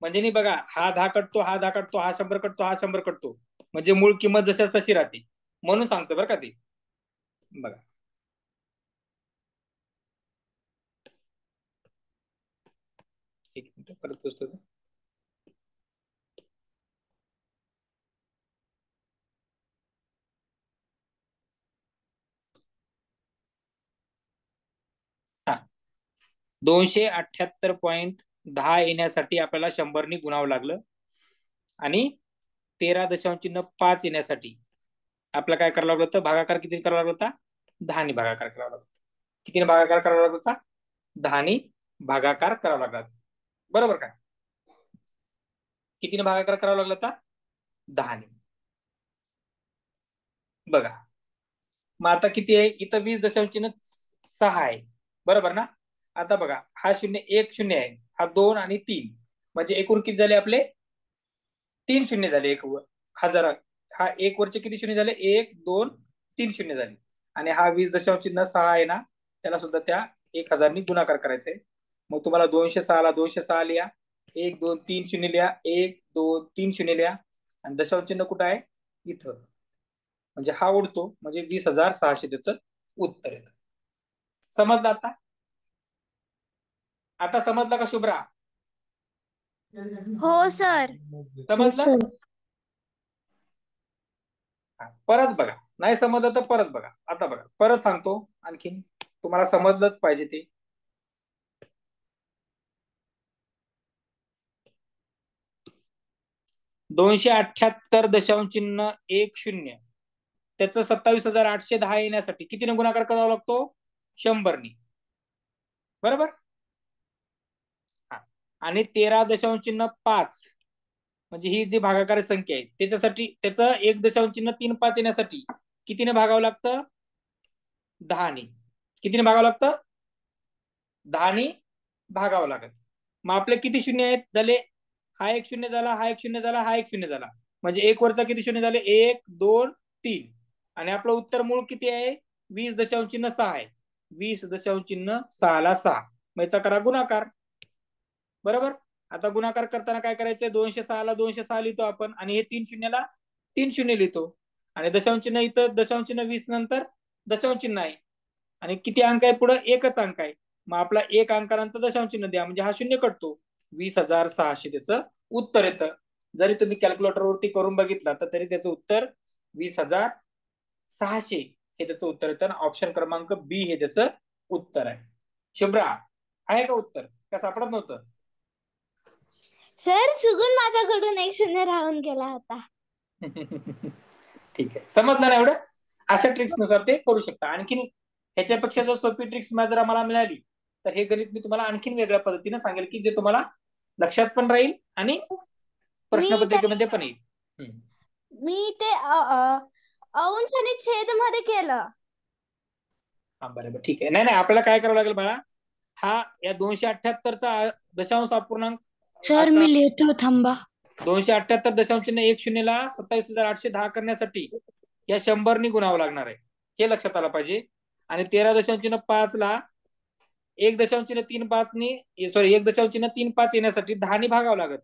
म्हणजे नाही बघा, हा 10 कटतो, हा 10 कटतो, हा 100 कटतो, हा 100 कटतो, म्हणजे मूळ किंमत जशी तशी राहते, म्हणून सांगतो बरं का ते. बघा, एक मिनिट परत पुस्तक. हा, 278.10 येण्यासाठी आपल्याला 100ने गुणावं लागलं, आणि 13.5 येण्यासाठी आपल्याला काय करावं लागलं होतं? भागाकार किती करावा लागला होता? 10ने भागाकार करावा लागला. कितीने भागाकार करावा लागला होता? 10ने भागाकार करावा लागला, बरोबर का? कितीने भागाकार करावा लागला होता? 10ने. बघा, मग आता किती आहे इथं? 20.6 आहे, बरोबर ना? आता बघा, हा 1 0 आहे, हा 2 आणि 3, म्हणजे एकूण किती झाले आपले? 3 शून्य झाले. 1,000, हा 1 वरचे किती शून्य झाले? 1 2 3 शून्य झाले. आणि हा 20.6 आहे ना, त्याला सुद्धा त्या 1,000नी गुणाकार करायचा आहे. मग तुम्हाला 206 ला 206 लिहा, 1 2 3 शून्य लिहा, 1 2 3 शून्य लिहा, आणि दशांश चिन्ह कुठं आहे? इथं. म्हणजे हा उडतो, म्हणजे 20,600 त्याचं उत्तर येतं. समजलं आता? आता समजलं का शुभ्रा? हो सर. समजलं? परत बघा, नाही समजलं तर परत बघा. आता बघा, परत सांगतो, आणखीन तुम्हाला समजलंच पाहिजे ते. $278.10 त्याचं 27,810 येण्यासाठी कितीने गुणाकार करावा लागतो? 100नी, बरोबर? हा, आणि 13.5 म्हणजे ही जी भागाकार संख्या आहे, त्याच्यासाठी त्याचं 1.35 येण्यासाठी कितीने भागावं लागतं? 10ने. कितीने भागावं लागतं? 10ने भागावं लागत. मग आपले किती शून्य आहेत झाले? हा 1 शून्य झाला, हा 1 शून्य झाला, हा 1 शून्य झाला, म्हणजे 1 वरचा किती शून्य झाले? 1 2 3, आणि आपलं उत्तर मूळ किती आहे? 20.6 आहे. 20.6 ला 6, मग याचा करा गुणाकार, बरोबर? आता गुणाकार करताना काय करायचंय? 206 ला 206 लिहितो आपण, आणि हे 3 शून्याला 3 शून्य लिहितो, आणि दशांश चिन्ह इथं, दशांश चिन्ह 20 नंतर दशांश चिन्ह आहे, आणि किती अंक आहे पुढे? एकच अंक आहे. मग आपला 1 अंकानंतर दशांश चिन्ह द्या, म्हणजे हा शून्य कटतो. 20,600 त्याचं उत्तर येतं. जरी तुम्ही कॅल्क्युलेटरवरती करून बघितला तर तरी त्याचं उत्तर 20,600 हे त्याचं उत्तर येतं. ऑप्शन क्रमांक बी हे त्याचं उत्तर आहे. शुभ्रा, आहे का उत्तर? का सापडत नव्हतं? सर, चुकून माझ्याकडून 1 शून्य राहून गेला होता. ठीक आहे, समजलं ना एवढं? अशा ट्रिक्स नुसार ते करू शकता. आणखीन ह्याच्यापेक्षा जर सोपी ट्रिक्स जर आम्हाला मिळाली तर हे गणित मी तुम्हाला आणखीन वेगळ्या पद्धतीने सांगेल की जे तुम्हाला लक्षात पण राहील आणि प्रश्नपत्रिकेमध्ये पण येईल. मी ते अंश आणि छेद मध्ये केलं. हा बरोबर ठीक आहे. नाही नाही आपल्याला काय करावं लागेल बाळा, हा या 278चा दशांश अपूर्णांक सर मी लिहितो थांबा. 278.10 ला 27,810 करण्यासाठी या 100 गुणावं लागणार आहे, हे लक्षात आलं पाहिजे. आणि 13.5 ला 1.35 येण्यासाठी 10 भागावं लागत.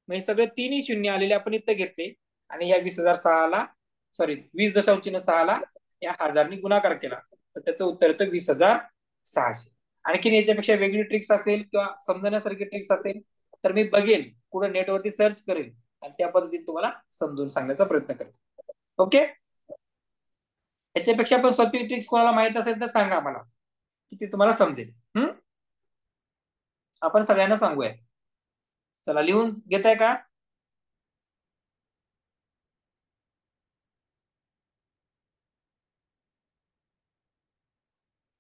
मग हे सगळे तिन्ही शून्य आलेले आपण इथं घेतले आणि या 20.6 ला या 1000 गुणाकार केला, तर त्याचं उत्तर येतं 20,600. आणखीन याच्यापेक्षा वेगळी ट्रिक्स असेल किंवा समजण्यासारखी ट्रिक्स असेल तर मी बघेल, कुठं नेटवरती सर्च करेल आणि त्या पद्धतीने तुम्हाला समजून सांगण्याचा प्रयत्न करेल. ओके, याच्यापेक्षा पण सोपी ट्रिक्स कोणाला माहित असेल तर सांगा मला, की ती तुम्हाला समजेल. आपण सगळ्यांना सांगूया. चला लिहून घेताय का?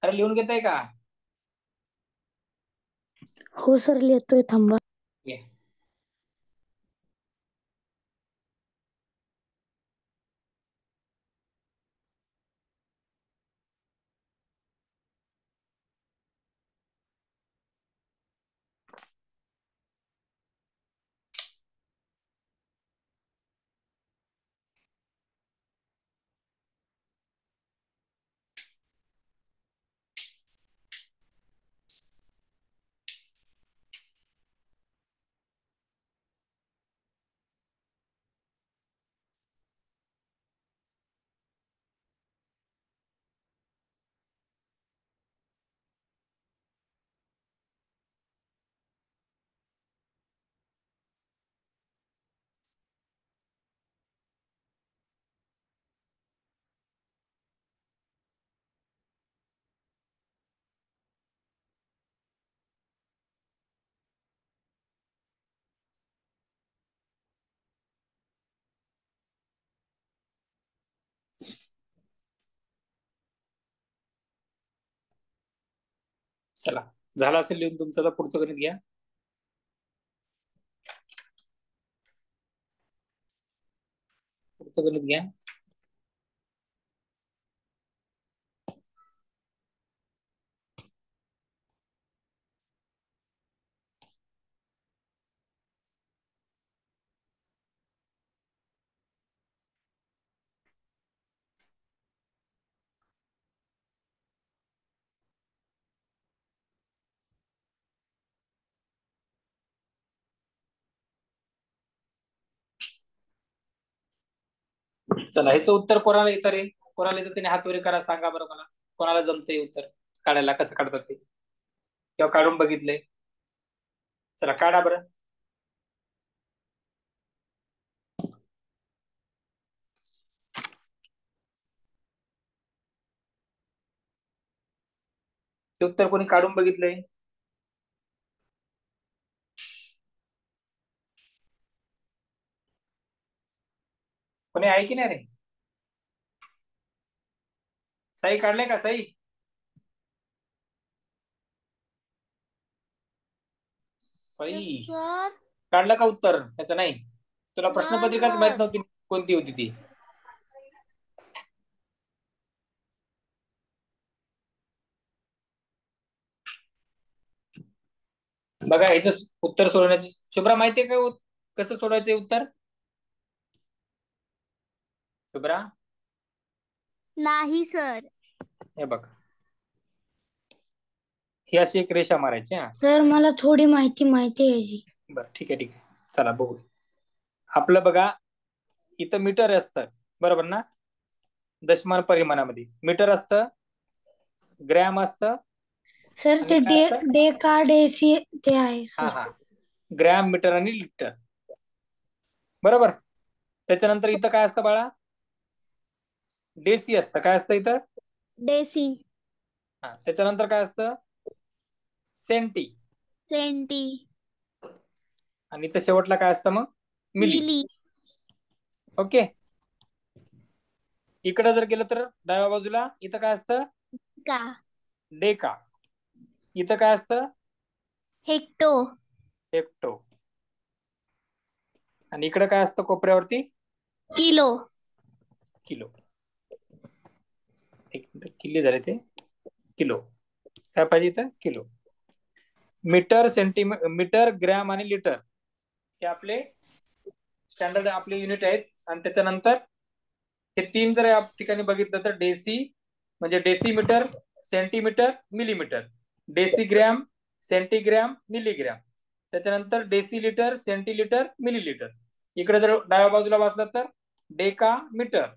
अरे लिहून घेताय का? हो सर लिहितोय थांबा. चला झालं असेल लिहून तुमचं, तर पुढचं गणित घ्या. पुढचं गणित घ्या. चला ह्याचं उत्तर कोणाला येतं रे? कोणाला येतं त्याने हात वर करा, सांगा बरं मला, कोणाला जमतंय उत्तर काढायला, कसं काढतात ते किंवा काढून बघितलंय? चला काढा बरं. ते उत्तर कोणी काढून बघितलंय? कोणी आहे की नाही रे? सही काढले का? सही सही सर काढलं का उत्तर त्याचं? नाही, तुला हा प्रश्नपत्रिकाच माहित सर. नव्हती कोणती होती ती. बघा ह्याचं उत्तर सोडवण्याची, शुभ्रा माहितीये का कसं सोडवायचं उत्तर? शुभ्रा नाही सर. हे बघ, ही अशी एक रेषा मारायची. हा सर मला थोडी माहिती आहे याची. बरं ठीक आहे ठीक आहे, चला बघू. आपलं बघा इथं मीटर असतं, बरोबर ना? दशमान परिमाणामध्ये मीटर असतं, ग्रॅम असतं, सर आणि ते काय असतं? डेका डेसी ते आहे हा सर. हा, ग्रॅम मीटर आणि लिटर, बरोबर. त्याच्यानंतर इथं काय असतं बाळा? डेसी असतं. काय असतं इथं? डेसी. हा, त्याच्यानंतर काय असतं? सेंटी. सेंटी. आणि इथं शेवटला काय असतं मग? मिली. मिली. ओके, इकडे जर गेलं तर डाव्या बाजूला इथं काय असतं? का डेका. इथं काय असतं? Hecto hecto. आणि इकडे काय असतं कोपऱ्यावरती? Kilo kilo. एक मिनिट, किल्ले झाले ते. किलो. काय पाहिजे इथं? किलो. मीटर, मीटर, ग्रॅम आणि लिटर हे आपले स्टँडर्ड आपले युनिट आहेत. आणि त्याच्यानंतर हे तीन जर या ठिकाणी बघितलं तर डेसी म्हणजे decimetre, centimetre, millimetre. Decigram, centigram, milligram. त्याच्यानंतर डेसिलिटर, सेंटीलिटर, मिलीलिटर. इकडे जर डाव्या बाजूला वाचलं तर deca metre,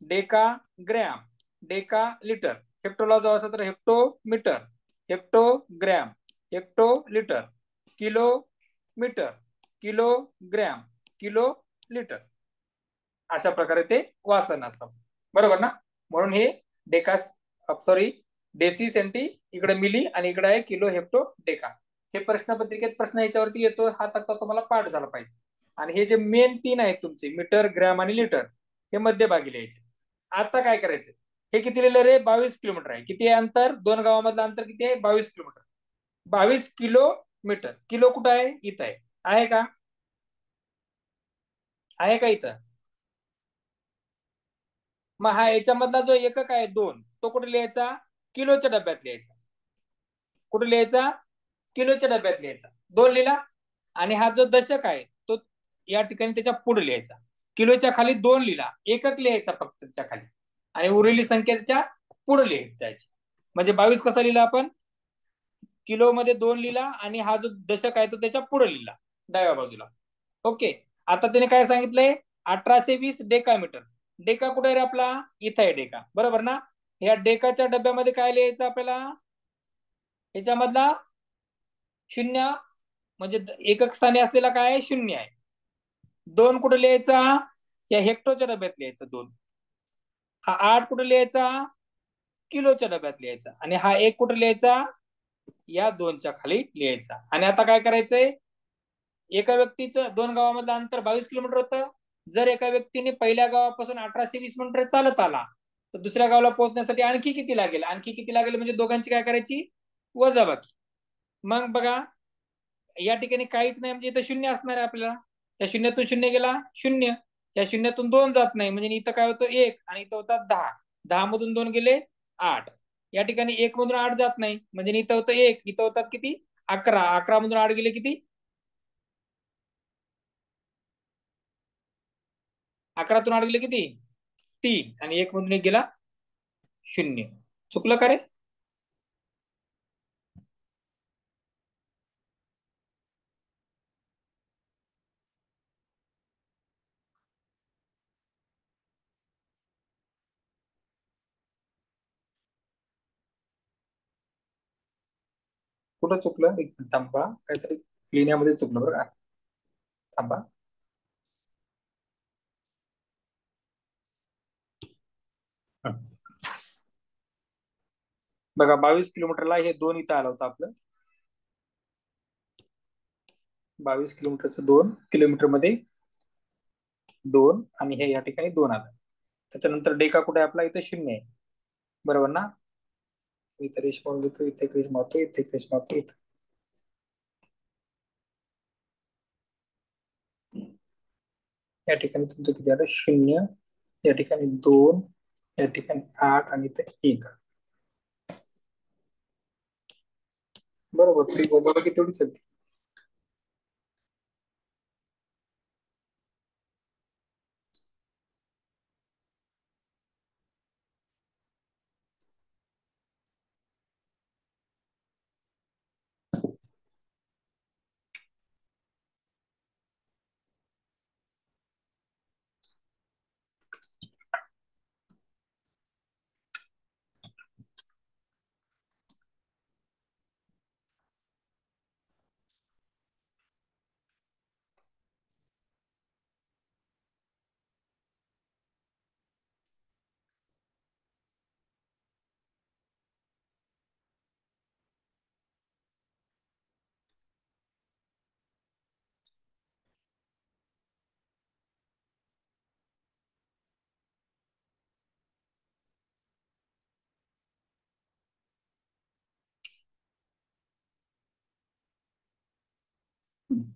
deca gram, deca litre. हेक्टोला जो असला तर hecto metre, hecto gram, hecto litre, kilo metre, kilo gram, kilo litre. अशा प्रकारे ते वाचन असतं. बरोबर ना? म्हणून हे डेका, सॉरी, डेसी, सेंटी, इकडे मिली आणि इकडे आहे किलो, हेक्टो, डेका. हे प्रश्नपत्रिकेत प्रश्न याच्यावरती येतो. हा तक्ता तुम्हाला पाठ झाला पाहिजे. आणि हे जे मेन तीन आहेत तुमचे मीटर, ग्रॅम आणि लिटर हे मध्यभागी लिहायचे. आता काय करायचं? हे किती लिहिलं रे? 22 किलोमीटर आहे. किती आहे अंतर? दोन गावामधलं अंतर किती आहे? 22 किलोमीटर. 22 किलोमीटर. किलो कुठं आहे? इथं आहे. आहे का? आहे का इथं? मग हा याच्यामधला जो एकक आहे 2, तो कुठे लिहायचा? किलोच्या डब्यात लिहायचा. कुठे लिहायचा? किलोच्या डब्यात लिहायचा. 2 लिहिला. आणि हा जो दशक आहे तो या ठिकाणी त्याच्या पुढे लिहायचा. किलोच्या खाली 2 लिहिला, एकक लिहायचा फक्त त्याच्या खाली. आणि उरलेली संख्या त्याच्या पुढे लिहायची जायची. म्हणजे 22 कसा लिहिला आपण? किलो मध्ये 2 लिहिला आणि हा जो दशक आहे तो त्याच्या पुढे लिहिला डाव्या बाजूला. ओके. आता त्याने काय सांगितलंय? 1820 डेकामीटर. डेका कुठे रे आपला? इथं आहे डेका. बरोबर ना? या डेकाच्या डब्यामध्ये काय लिहायचं आपल्याला? याच्यामधला शून्य म्हणजे एकक स्थानी असलेला काय? शून्य आहे. 2 कुठे लिहायचा? या हेक्टोच्या डब्यात लिहायचा 2. हा 8 कुठे लिहायचा? किलोच्या डब्यात लिहायचा. आणि हा 1 कुठे लिहायचा? या 2च्या खाली लिहायचा. आणि आता काय करायचंय? एका व्यक्तीचं 2 गावामधलं अंतर 22 किलोमीटर होतं. जर एका व्यक्तीने पहिल्या गावापासून 1820 मीटर चालत आला तर दुसऱ्या गावाला पोहोचण्यासाठी आणखी किती लागेल? आणखी किती लागेल म्हणजे दोघांची काय करायची? वजाबाकी. मग बघा या ठिकाणी काहीच नाही म्हणजे इथं शून्य असणार आहे आपल्याला. या शून्यातून शून्य गेला शून्य, या शून्यातून 2 जात नाही म्हणजे इथं काय होतं? 1 आणि इथं होतात 10. 10 मधून 2 गेले 8. या ठिकाणी 1 मधून 8 जात नाही म्हणजे इथं होतं 1, इथं होतात किती? 11. 11 मधून 8 गेले किती? 11तून 8 गेले किती? 3. आणि 1 मधून 1 गेला 0. चुकलं का रे? कुठं चुकलं? एक मिनिट थांबा, काहीतरी लिहिण्यामध्ये चुकलं बरं का. थांबा. बघा 22 किलोमीटरला हे 2 इथं आलं होतं आपलं. 22 किलोमीटरचं 2 किलोमीटर मध्ये 2 आणि हे या ठिकाणी 2 आलं. त्याच्यानंतर डेका कुठे आहे आपला? इथं 0 आहे. बरोबर ना? इथे रेश मारून घेतो, इथे रेश मारतो, इथे रेश मारतो, इथं. या ठिकाणी तुमचं किती आलं? 0. या ठिकाणी 2, या ठिकाणी 8 आणि इथे 1. बरोबर. ती वजाबाकी तेवढीच आहे.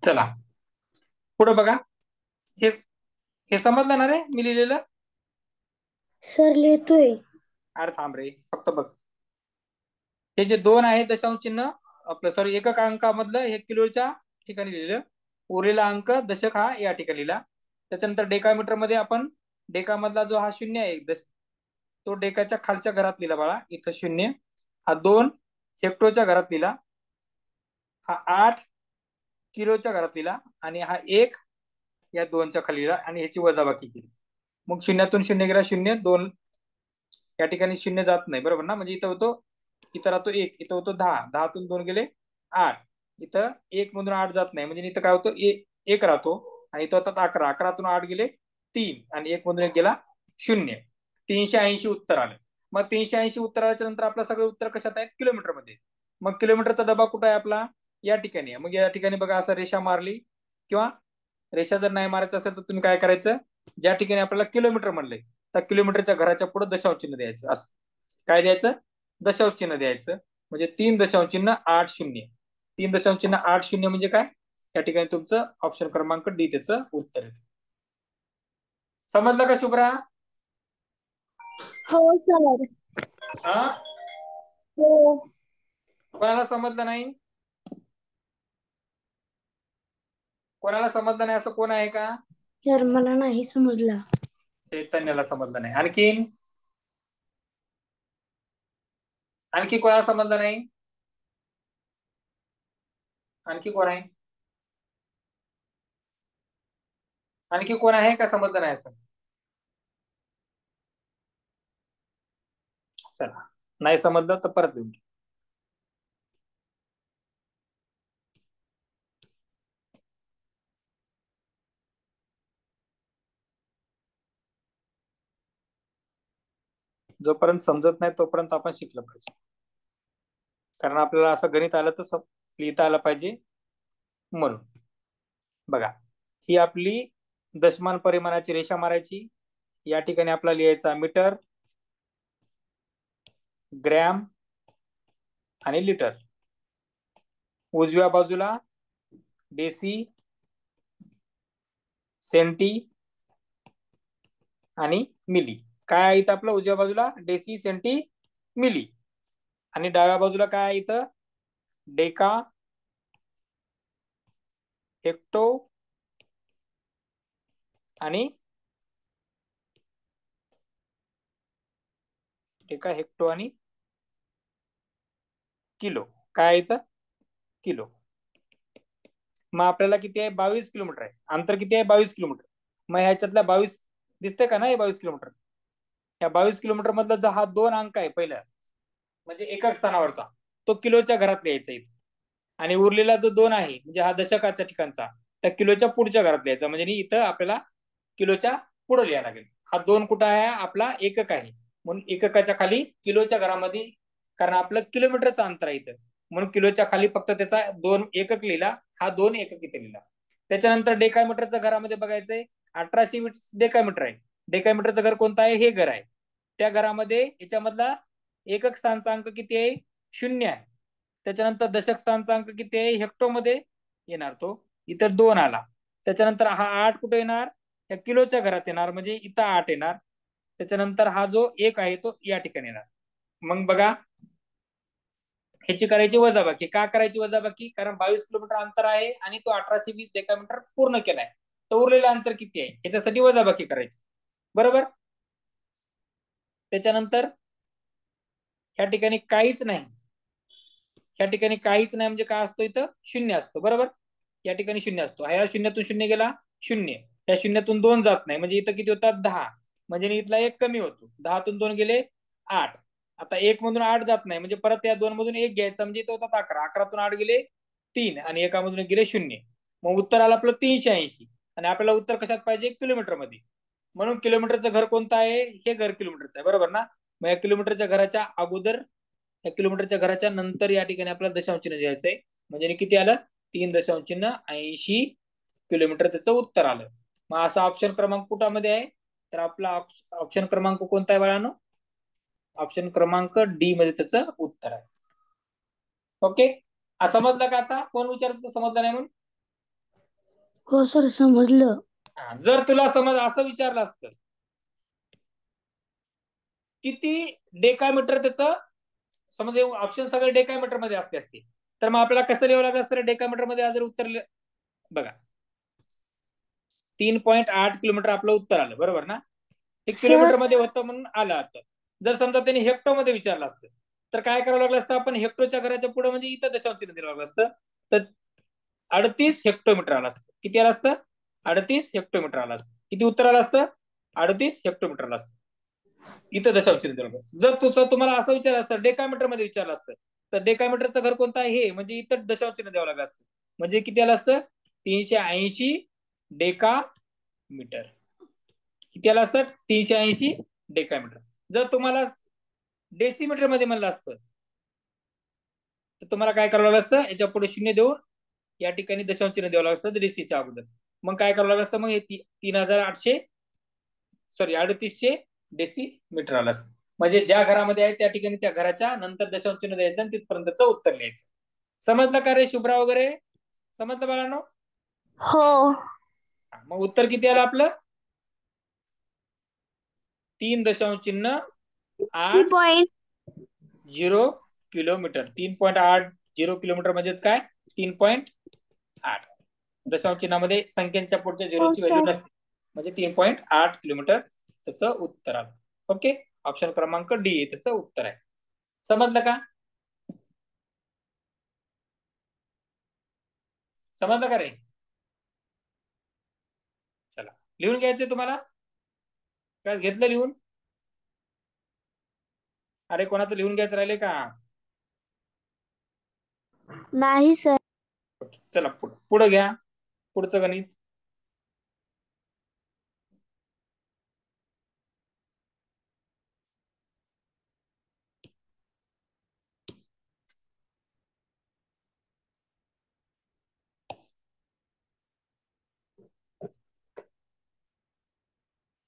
चला पुढे बघा. हे हे समजलं ना रे मी लिहिलेलं? सर लिहितोय. अरे थांब रे, फक्त बघ. हे जे 2 आहे दशांश चिन्ह आपलं, सॉरी, एकक अंकामधलं हे किलोच्या ठिकाणी लिहिलं. उरलेला अंक दशक हा या ठिकाणी लिहिला. त्याच्यानंतर डेकामीटर मध्ये आपण डेकामधला जो हा 0 आहे तो डेकाच्या खालच्या घरात लिहिला बाळा, इथं 0. हा 2 हेक्टोच्या घरात लिहिला. हा 8 किलोच्या घरात लिहिला. आणि हा 1 या 2च्या खाली लिहिला आणि ह्याची वजाबाकी केली. मग 0तून 0 गेला 0, 2 या ठिकाणी 0 जात नाही, बरोबर ना? म्हणजे इथं होतो, इथं राहतो 1, इथं होतो 10, 10तून 2 गेले 8, इथं 1 मधून 8 जात नाही, म्हणजे इथं काय होतं 1 राहतो. आणि इथं होतात 11, 11तून 8 गेले 3 आणि 1 मधून 1 गेला 0. 380 उत्तर आलं. मग 380 उत्तर आल्याच्या नंतर आपलं सगळे उत्तर कशात आहेत? किलोमीटर मध्ये. मग किलोमीटरचा डबा कुठं आहे आपला? या ठिकाणी आहे. मग या ठिकाणी बघा असं रेषा मारली, किंवा रेषा जर नाही मारायचं असेल तर तुम्ही काय करायचं, ज्या ठिकाणी आपल्याला किलोमीटर म्हणलंय त्या किलोमीटरच्या घराच्या पुढे दशांश चिन्ह द्यायचं. असं काय द्यायचं? दशांश चिन्ह द्यायचं. म्हणजे 3.80. 3.80 म्हणजे काय? या ठिकाणी तुमचं ऑप्शन क्रमांक डी त्याचं उत्तर आहे. समजलं का शुभ्रा? हो सर. हा, हो. कोणाला समजलं नाही? कोणाला समजलं नाही असं कोण आहे का? सर मला नाही समजला. चैतन्याला समजलं नाही. आणखीन आणखी कोणाला समजलं नाही? आणखी कोण आहे? आणखी कोण आहे का समजलं नाही असं? चला, नाही समजलं तर परत लिहून घ्या. जोपर्यंत समजत नाही तोपर्यंत आपण शिकलं पाहिजे, कारण आपल्याला असं गणित आलं तर लिहिता आलं पाहिजे म्हणून. बघा, ही आपली दशमान परिमाणाची रेषा मारायची. या ठिकाणी आपला लिहायचा मीटर, ग्रॅम आणि लिटर. उजव्या बाजूला डेसी, सेंटी आणि मिली. काय आहे इथं आपलं? उजव्या बाजूला डेसी, सेंटी, मिली. आणि डाव्या बाजूला काय आहे इथं? डेका, हेक्टो आणि डेका, हेक्टो आणि किलो. काय आहे इथं? किलो. मग आपल्याला किती आहे? 22 किलोमीटर आहे. अंतर किती आहे? 22 किलोमीटर. मग ह्याच्यातल्या 22 दिसते का नाही? 22 किलोमीटर. या 22 किलोमीटर मधला जो हा 2 अंक आहे पहिला, म्हणजे एकक स्थानावरचा, तो किलोच्या घरात लिहायचा इथे. आणि उरलेला जो 2 आहे म्हणजे हा दशकाच्या ठिकाणचा, त्या किलोच्या पुढच्या घरात लिहायचा. म्हणजे इथं आपल्याला किलोच्या पुढे लिहायला लागेल. हा 2 कुठं आहे? आपला एकक आहे, म्हणून एककाच्या खाली किलोच्या घरामध्ये, कारण आपलं किलोमीटरचं अंतर आहे इथं, म्हणून किलोच्या खाली फक्त त्याचा 2 एकक लिहिला. हा 2 एकक इथे लिहिला. त्याच्यानंतर डेकामीटरचं घरामध्ये बघायचंय. 1820 डेकामीटर आहे. डेकामीटरचं घर कोणतं आहे? हे घर आहे. त्या घरामध्ये याच्यामधला एकक स्थानचा अंक किती आहे? 0 आहे. त्याच्यानंतर दशक स्थानचा अंक किती आहे? हेक्टो मध्ये येणार तो. इथं 2 आला. त्याच्यानंतर हा 8 कुठे येणार? या किलोच्या घरात येणार, म्हणजे इथं 8 येणार. त्याच्यानंतर हा जो 1 आहे तो या ठिकाणी येणार. मग बघा, ह्याची करायची वजाबाकी. का करायची वजाबाकी? कारण 22 किलोमीटर अंतर आहे आणि तो 1820 डेकामीटर पूर्ण केलाय. तर उरलेलं अंतर किती आहे याच्यासाठी वजाबाकी करायची, बरोबर? त्याच्यानंतर या ठिकाणी काहीच नाही. या ठिकाणी काहीच नाही म्हणजे काय असतो? इथं 0 असतो, बरोबर? या ठिकाणी 0 असतो. या 0तून 0 गेला 0. या 0तून 2 जात नाही, म्हणजे इथं किती होतात? 10. म्हणजे इथला 1 कमी होतो. 10तून 2 गेले 8. आता 1 मधून 8 जात नाही, म्हणजे परत या 2 मधून 1 घ्यायचा, म्हणजे इथं होतात 11. 11तून 8 गेले 3 आणि 1 मधून गेले 0. मग उत्तर आलं आपलं 380. आणि आपल्याला उत्तर कशात पाहिजे? किलोमीटर मध्ये. म्हणून किलोमीटरचं घर कोणतं आहे? हे घर किलोमीटरचं आहे, बरोबर ना? मग या किलोमीटरच्या घराच्या अगोदर, या किलोमीटरच्या घराच्या नंतर या ठिकाणी आपल्याला दशांश चिन्ह द्यायचंय. म्हणजे किती आलं? 3.80 किलोमीटर त्याचं उत्तर आलं. मग असा ऑप्शन क्रमांक कुठामध्ये आहे? तर आपला ऑप्शन क्रमांक कोणता आहे बाळांनो? ऑप्शन क्रमांक डी मध्ये त्याचं उत्तर आहे. ओके, समजलं का आता? कोण विचारत समजलं नाही म्हणून? हो सर समजलं. जर तुला समज असं विचारलं असतं किती डेकामीटर त्याचं, समज ऑप्शन सगळे डेकामीटर मध्ये असते तर मग आपल्याला कसं लिहावं लागलं असतं डेकामीटर मध्ये जर उत्तर बघा 3.8 किलोमीटर आपलं उत्तर आलं बरोबर ना. हे किलोमीटर मध्ये होतं म्हणून आलं आता. जर समजा त्यांनी हेक्टर मध्ये विचारलं असतं तर काय करावं लागलं असतं, आपण हेक्टरच्या घराच्या पुढे म्हणजे इथं दशांश चिन्ह दिलं लागलं असतं. तर 38 हेक्टोमीटर आलं असतं. किती आलं असतं? 38 हेक्टोमीटर आलं असतं. किती उत्तर आलं असतं? 38 हेक्टोमीटर आलं असतं. इथं दशांश चिन्ह दिलं. जर तुम्हाला असं विचारलं असतं डेकामीटर मध्ये विचारलं असतं तर डेकामीटरचं घर कोणतं आहे हे म्हणजे इथं दशांश चिन्ह द्यावं लागलं असतं. म्हणजे किती आलं असतं? 380 डेकामीटर. किती आलं असतं? 380 डेकामीटर. जर तुम्हाला डेसिमीटर मध्ये म्हणलं असतं तर तुम्हाला काय करावं लागलं असतं, याच्या पुढे शून्य देऊन या ठिकाणी दशांश चिन्ह द्यावं लागलं असतं डेसीच्या अगोदर. मग काय करावं लागलं असतं, मग हे 3800 डेसिमीटर आलं असतं. म्हणजे ज्या घरामध्ये आहे त्या ठिकाणी त्या घराच्या नंतर दशांश चिन्ह द्यायचं आणि तिथपर्यंतचं उत्तर लिहायचं. समजलं का रे शुभ्रा वगैरे? समजलं बाळांनो? हो. मग उत्तर किती आलं आपलं? 3.8 किलोमीटर. 3.80 किलोमीटर म्हणजेच काय? 3.8. दशांश चिन्हामध्ये संख्यांच्या पुढच्या झिरोची व्हॅल्यू नसते म्हणजे 3.8 किलोमीटर त्याचं उत्तर आलं. ओके, ऑप्शन क्रमांक डी त्याचं उत्तर आहे. समजलं का? समजलं का रे? चला लिहून घ्यायचंय तुम्हाला, काय घेतलं लिहून? अरे कोणाचं लिहून घ्यायचं राहिले का? नाही सर. ओके, चला पुढे घ्या पुढचं गणित.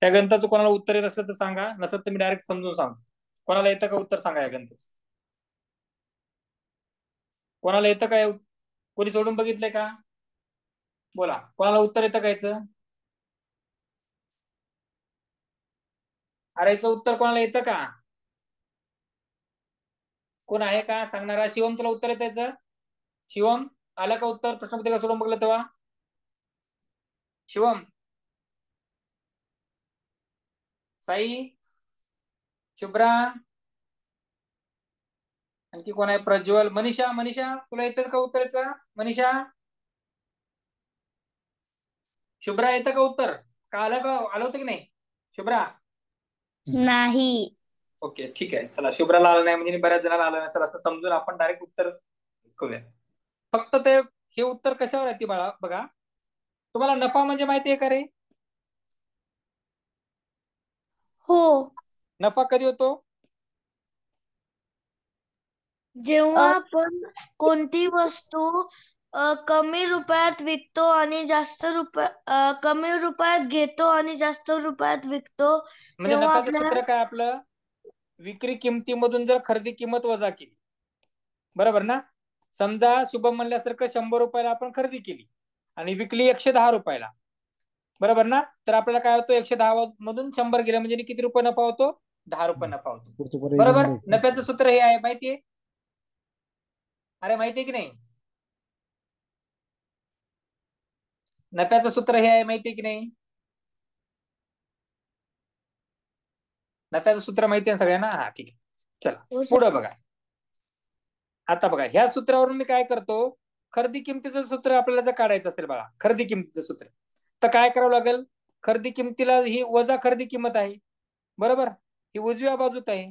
त्या गणिताचं कोणाला उत्तर येत असलं तर सांगा, नसत तर मी डायरेक्ट समजून सांगतो. कोणाला येतं का उत्तर सांगा या गणित? कोणाला येतं काय? कोणी सोडून बघितलंय का? बोला, कोणाला उत्तर येतं का याचं? अरे याचं उत्तर कोणाला येतं का? कोण आहे का सांगणारा? शिवम तुला उत्तर येतं याचं? शिवम आलं का उत्तर प्रश्नपत्रिका सोडून बघलं तेव्हा? शिवम, साई, शुभ्रा, आणखी कोण आहे? प्रज्वल, मनीषा. मनीषा तुला येतं का उत्तर याचं? मनीषा, शुभ्रा येतं का उत्तर? का आलं होतं की नाही शुभ्रा? नाही. ओके ठीक आहे, चला शुभ्राला आलं नाही म्हणजे बऱ्याच जणांना आलं नसेल असं समजून आपण डायरेक्ट उत्तर करूया. फक्त ते हे उत्तर कशावर आहे ती बाळा बघा. तुम्हाला नफा म्हणजे माहिती आहे का रे? हो. नफा कधी होतो? जेव्हा आपण कोणती वस्तू कमी रुपयात विकतो आणि कमी रुपयात घेतो आणि जास्त रुपयात विकतो म्हणजे तेव्हा नफ्याचं आपल्याला सूत्र काय आपलं? विक्री किमतीमधून जर खरेदी किंमत वजा केली, बरोबर ना. समजा शुभम म्हणल्यासारखं 100 रुपयाला आपण खरेदी केली आणि विकली 110 रुपयाला, बरोबर ना. तर आपल्याला काय होतं, 110 मधून 100 गेलं म्हणजे किती रुपये नफा होतो? 10 रुपये नफा होतो. बरोबर, नफ्याचं सूत्र हे आहे माहितीये? अरे माहितीये की नाही? नफ्याचं सूत्र हे आहे माहितीये की नाही? नफ्याचं सूत्र माहिती आहे सगळ्यांना? हा ठीक आहे, चला पुढे बघा. आता बघा ह्या सूत्रावरून मी काय करतो, खरेदी किमतीचं सूत्र आपल्याला जर काढायचं असेल बघा, खरेदी किमतीचं सूत्र, तर काय करावं लागेल? खरेदी किमतीला ही वजा खरेदी किंमत आहे, बरोबर. ही उजव्या बाजूत आहे.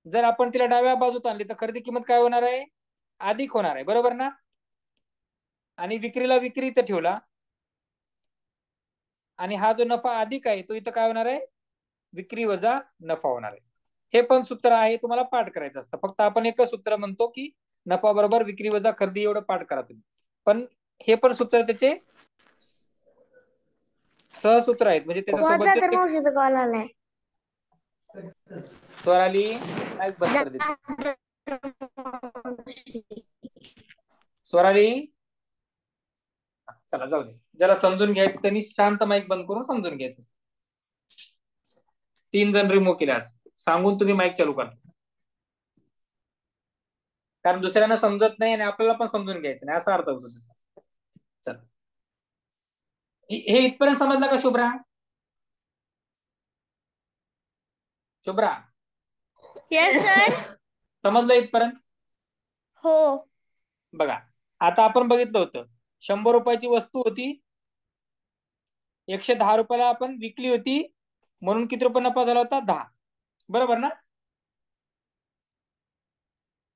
जर आपण तिला डाव्या बाजूत आणली तर खरेदी किंमत काय होणार आहे? अधिक होणार आहे, बरोबर ना. आणि विक्रीला विक्री इथं ठेवला आणि हा जो नफा अधिक आहे तो इथं काय होणार आहे? विक्री वजा नफा होणार आहे. हे पण सूत्र आहे, तुम्हाला पाठ करायचं असतं. फक्त आपण एकच सूत्र म्हणतो की नफा बरोबर विक्री वजा खरेदी, एवढं पाठ करा तुम्ही. पण हे पण सूत्र त्याचे सहसूत्र आहेत, म्हणजे त्याच्यासोबतचे मावशीचा कॉल आलाय. स्वराली माईक बंद कर दे. स्वराली चला जाऊ दे, ज्याला समजून घ्यायचं त्यांनी शांत माईक बंद करून समजून घ्यायचं. 3 जण रिमूव्ह केले आज सांगून तुम्ही माईक चालू करा, कारण दुसऱ्यांना समजत नाही आणि आपल्याला पण समजून घ्यायचं नाही असा अर्थ होतो त्याचा. चल, हे इथपर्यंत समजलं का शुभ्रा? Shubhra yes sir. समजलं इथपर्यंत? हो. बघा आता आपण बघितलं होतं 100 रुपयाची वस्तू होती, 110 रुपयाला आपण विकली होती, म्हणून किती रुपये नफा झाला होता? 10. बरोबर ना?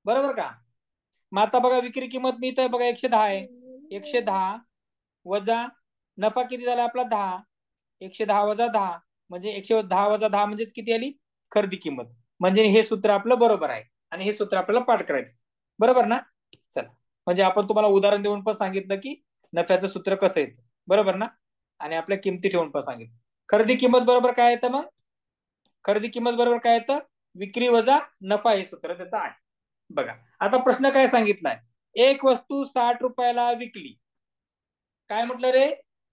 बरोबर का? मग आता बघा विक्री किंमत मी इथं बघा 110 आहे. 110 वजा नफा किती झाला आपला? 10. 110 वजा 10 म्हणजे 110 वजा 10 म्हणजेच किती आली? खरेदी किंमत. म्हणजे हे सूत्र आपलं बरोबर आहे आणि हे सूत्र आपल्याला पाठ करायचं. बरोबर ना? चला, म्हणजे आपण तुम्हाला उदाहरण देऊन पण सांगितलं की नफ्याचं सूत्र कसं येतं. बरोबर ना? आणि आपल्या किमती ठेवून पण सांगितलं. खरेदी किंमत बरोबर काय येतं? मग खरेदी किंमत बरोबर काय येतं? विक्री वजा नफा हे सूत्र त्याचं आहे. बघा आता प्रश्न काय सांगितलाय? एक वस्तू 60 रुपयाला विकली. काय म्हटलं रे?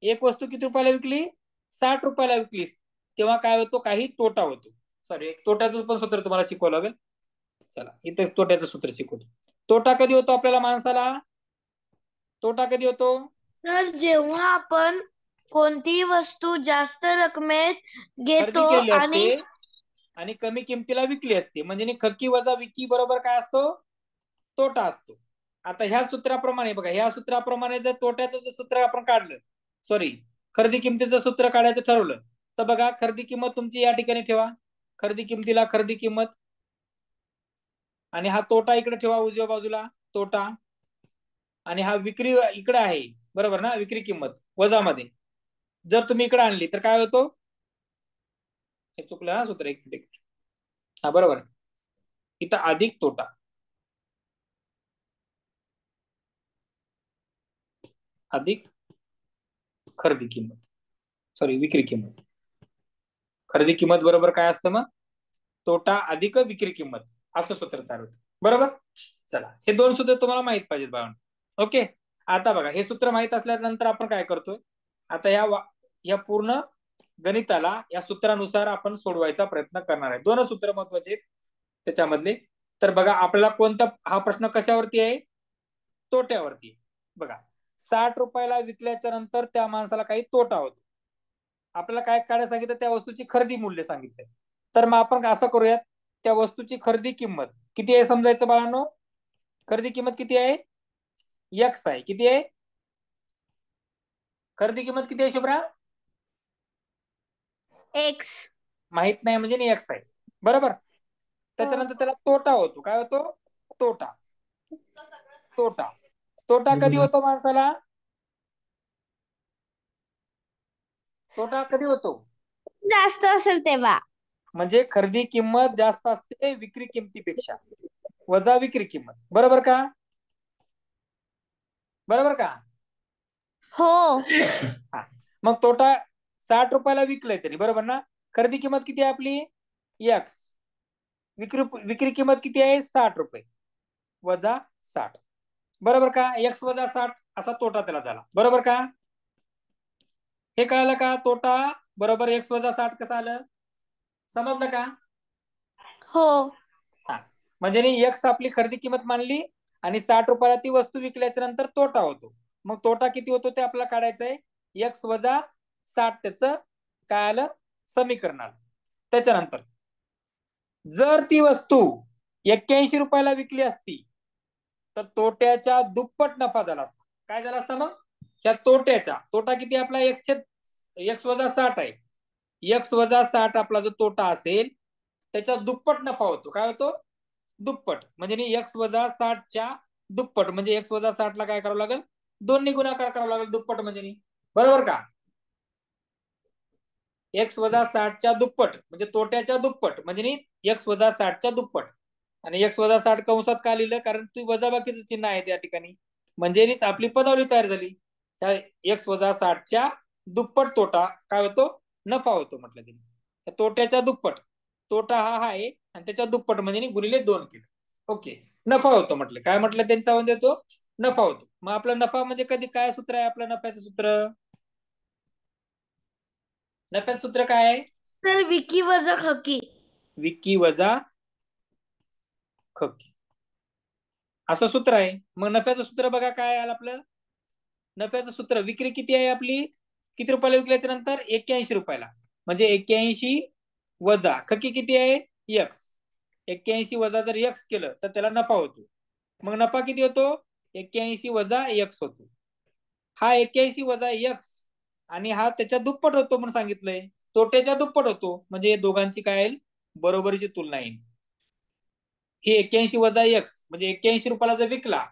एक वस्तू किती रुपयाला विकली? 60 रुपयाला विकलीस, तेव्हा काय होतो? काही तोटा होतो. सॉरी, एक तोट्याचं पण सूत्र तुम्हाला शिकवावं लागेल. चला इथे तोट्याचं सूत्र शिकवतो. तोटा कधी होतो आपल्याला माणसाला? तोटा कधी होतो? तर जेव्हा आपण कोणतीही वस्तू जास्त रकमेत खरेदी घेतो केलेली असते आणि कमी किमतीला विकली असते, म्हणजे खक्की वजा विकी बरोबर काय असतो? तोटा असतो. आता ह्या सूत्राप्रमाणे बघा, ह्या सूत्राप्रमाणे जर तोट्याचं सूत्र आपण काढलं, सॉरी खरेदी किमतीचं सूत्र काढायचं ठरवलं, तर बघा खरेदी किंमत तुमची या ठिकाणी ठेवा, खरेदी किमतीला खरेदी किंमत, आणि हा तोटा इकडे ठेवा उजव्या बाजूला, तोटा, आणि हा विक्री इकडे आहे. बरोबर ना? विक्री किंमत वजामध्ये जर तुम्ही इकडे आणली तर काय होतो? हे चुकलं हा सूत्र, एक मिनिट. हा बरोबर, इथं अधिक तोटा, अधिक खरेदी किंमत, सॉरी विक्री किंमत. खरेदी किंमत बरोबर काय असतं? मग तोटा अधिक विक्री किंमत असं सूत्र तयार होतं. बरोबर? चला, हे दोन सूत्र तुम्हाला माहित पाहिजेत बाळांनो. ओके, आता बघा हे सूत्र माहित असल्यानंतर आपण काय करतोय? आता या पूर्ण गणिताला या सूत्रानुसार आपण सोडवायचा प्रयत्न करणार आहे. 2 सूत्र महत्वाचे आहेत त्याच्यामधले. तर बघा आपल्याला कोणता हा प्रश्न कशावरती आहे? तोट्यावरती आहे. बघा 60 रुपयाला विकल्याच्या नंतर त्या माणसाला काही तोटा होतो. आपल्याला काय काढायला सांगितलं? त्या वस्तूची खरेदी मूल्य सांगितलंय. तर मग आपण असं करूयात, त्या वस्तूची खरेदी किंमत किती आहे समजायचं बाळांनो? खरेदी किंमत किती आहे? एक्स आहे. किती आहे खरेदी किंमत? किती आहे शुभ्रा? एक्स. माहित नाही म्हणजे नाही, एक्स आहे. बरोबर? त्याच्यानंतर त्याला तोटा होतो. काय होतो? तोटा. तोटा तोटा कधी होतो माणसाला? तोटा कधी होतो? जास्त असेल तेव्हा. म्हणजे खरेदी किंमत जास्त असते विक्री किमतीपेक्षा, वजा विक्री किंमत. बरोबर का? बरोबर का? हो. हा, मग तोटा 60 रुपयाला विकलंय तरी, बरोबर ना? खरेदी किंमत किती आहे आपली? एक्स. विक्री किंमत किती आहे? 60 रुपये वजा 60. बरोबर का? एक्स वजा 60 असा तोटा त्याला झाला. बरोबर का? हे कळालं का? तोटा बरोबर एक्स वजा 60 कसं आलं? समजलं का? हो. हा, म्हणजे एक्स आपली खरेदी किंमत मानली आणि 60 रुपयाला ती वस्तू विकल्याच्या नंतर तोटा होतो. मग तोटा किती होतो ते आपल्याला काढायचं आहे. एक्स वजा 60 त्याचं काय आलं? समीकरण आलं. त्याच्यानंतर जर ती वस्तू 81 रुपयाला विकली असती तर तोट्याच्या दुप्पट नफा झाला असता. काय झाला असता मग? या तोट्याचा तोटा किती आपला? एक्स वजा 60 आहे. एक्स वजा 60 आपला जो तोटा असेल त्याच्या दुप्पट नफा होतो. काय होतो? दुप्पट. म्हणजे एक्स वजा 60च्या दुप्पट, म्हणजे एक्स वजा 60 ला काय करावं लागेल? 2 ने गुणाकार करावा लागेल. दुप्पट म्हणजे बरोबर का? एक्स वजा 60च्या दुप्पट म्हणजे तोट्याच्या दुप्पट, म्हणजे एक्स वजा 60च्या दुप्पट. आणि एक्स वजा 60 कंसात का लिहिलं? कारण ती वजाबाकीचं चिन्ह आहे त्या ठिकाणी, म्हणजे आपली पदावली तयार झाली. त्या एक्स वजा 60च्या दुप्पट तोटा काय होतो? नफा होतो म्हटलं तिने. तोट्याच्या दुप्पट, तोटा हा आहे आणि त्याच्या दुप्पट म्हणजे गुणिले 2 केलं. ओके, नफा होतो म्हटलं. काय म्हटलं त्यांचा? म्हणजे तो नफा होतो. मग आपला नफा म्हणजे कधी काय सूत्र आहे आपलं नफ्याचं सूत्र? नफ्याचं सूत्र काय आहे? तर विकी वजा खकी. विकी वजा खकी असं सूत्र आहे. मग नफ्याचं सूत्र बघा काय आलं आपलं. नफ्याचं सूत्र, विक्री किती आहे आपली, किती रुपयाला विकल्याच्या नंतर 81 रुपयाला, म्हणजे 81 वजा खकी किती आहे एक्स. 81 वजा जर एक्स केलं तर त्याला नफा होतो. मग नफा किती होतो, 81 वजा एक्स होतो. हा 81 वजा एक्स आणि हा त्याच्या दुप्पट होतो म्हणून सांगितलंय. तोट्याच्या दुप्पट होतो, म्हणजे दोघांची काय येईल, बरोबरीची तुलना येईल. ही 81 वजा एक्स म्हणजे 81 रुपयाला जर विकला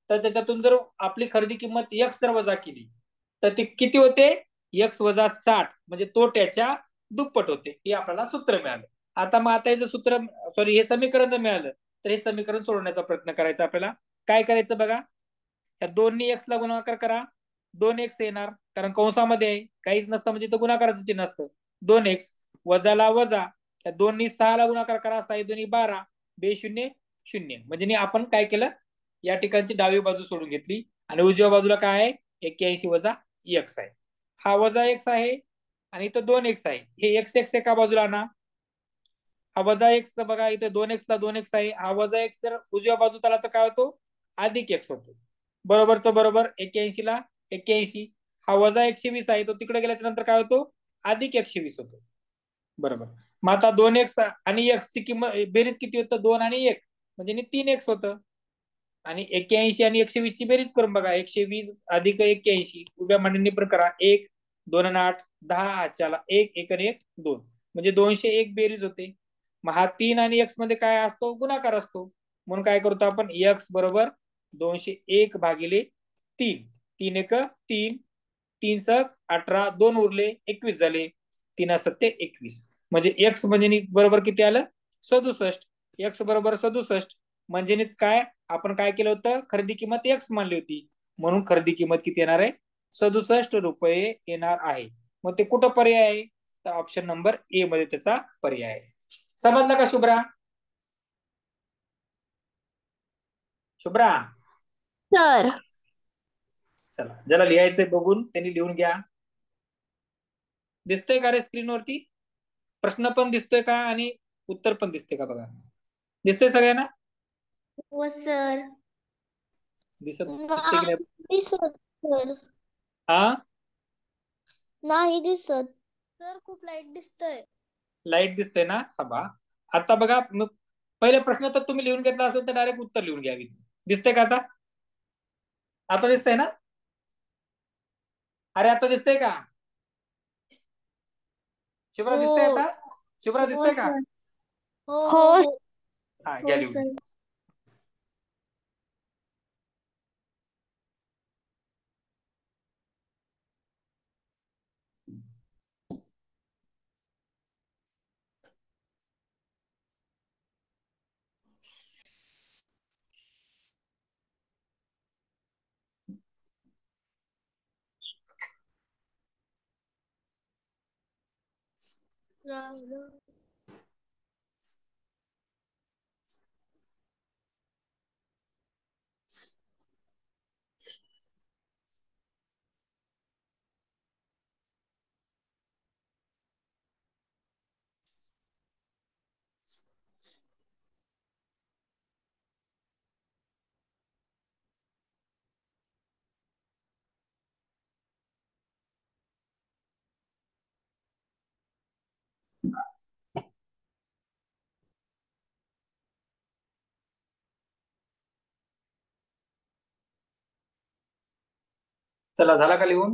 तर त्याच्यातून जर आपली खरेदी किंमत एक्स जर वजा केली तर ती किती होते, एक्स वजा 60, म्हणजे तोट्याच्या दुप्पट होते. हे आपल्याला सूत्र मिळालं. आता मग आता हे सूत्र, सॉरी, हे समीकरण जर मिळालं तर हे समीकरण सोडवण्याचा प्रयत्न करायचा आपल्याला. काय करायचं बघा, या दोन्ही एक्स ला गुणाकार करा, 2x येणार, कारण कंसामध्ये आहे, काहीच नसतं म्हणजे तो गुणाकाराचं चिन्ह असतं. 2x वजाला वजा, या दोन्ही 6 ला गुणाकार करा, 6 दोन्ही 12, बे शून्य शून्य, म्हणजे आपण काय केलं, या ठिकाणची डावी बाजू सोडून घेतली आणि उजव्या बाजूला काय आहे, 81 वजा एक्स आहे. हा वजा एक्स आहे आणि इथं 2x आहे. हे एक्स एक्स एका बाजूला आणा, हा वजा एक्स बघा इथे 2x ला 2x आहे, हा वजा एक्स जर उजव्या बाजूत आला तर काय होतो, अधिक एक्स होतो. बरोबरच बरोबर, 81 ला 81, हा वजा 120 आहे, तो तिकडे गेल्याच्या नंतर काय होतो, अधिक 120 होतो. बरोबर. मग आता 2x आणि x ची किंमत बेरीज किती होतं, 2 आणि 1 म्हणजे 3x होतं. आणि 81 आणि 120 ची बेरीज करून बघा, 120 अधिक 81 उभ्या मांडणी पण करा, 1 2 आणि 8 10, आजच्याला 1 1 आणि 1 2, म्हणजे 201 बेरीज होते. मग हा 3 आणि x मध्ये काय असतो, गुणाकार असतो, म्हणून काय करतो आपण, x बरोबर 201 भागिले 3, 3 1 3, 3 सक 18, 2 उरले 21 झाले, 3 सत्ते 21, म्हणजे x म्हणजे बरोबर किती आलं, 67. x बरोबर 67 म्हणजे काय, आपण काय केलं होतं, खरेदी किंमत एक्स मानली होती, म्हणून खरेदी किंमत किती येणार आहे, 67 रुपये येणार आहे. मग ते कुठं पर्याय आहे, तर ऑप्शन नंबर ए मध्ये त्याचा पर्याय आहे. समजलं का शुभ्रा? शुभ्रा, सर चला, ज्याला लिहायचंय बघून त्यांनी लिहून घ्या. दिसतंय का रे स्क्रीनवरती, प्रश्न पण दिसतोय का आणि उत्तर पण दिसते का, बघा दिसतंय सगळ्यांना, हो सर. दिसतंय की नाही? दिसत सर. हा, नाही दिसत सर खूप लाईट दिसतंय. लाईट दिसतंय ना, सभा. आता बघा, मग पहिले प्रश्न तर तुम्ही लिहून घेतला असेल तर डायरेक्ट उत्तर लिहून घ्यावी. दिसतंय का आता, आता दिसतंय ना, अरे आता दिसतंय का, शुभ्रा दिसतंय हो आता, शुभ्रा हो दिसतंय का, सर. हो हो हो हो हा घ्या हो लिहून. सर. चला, झाला का लिहून?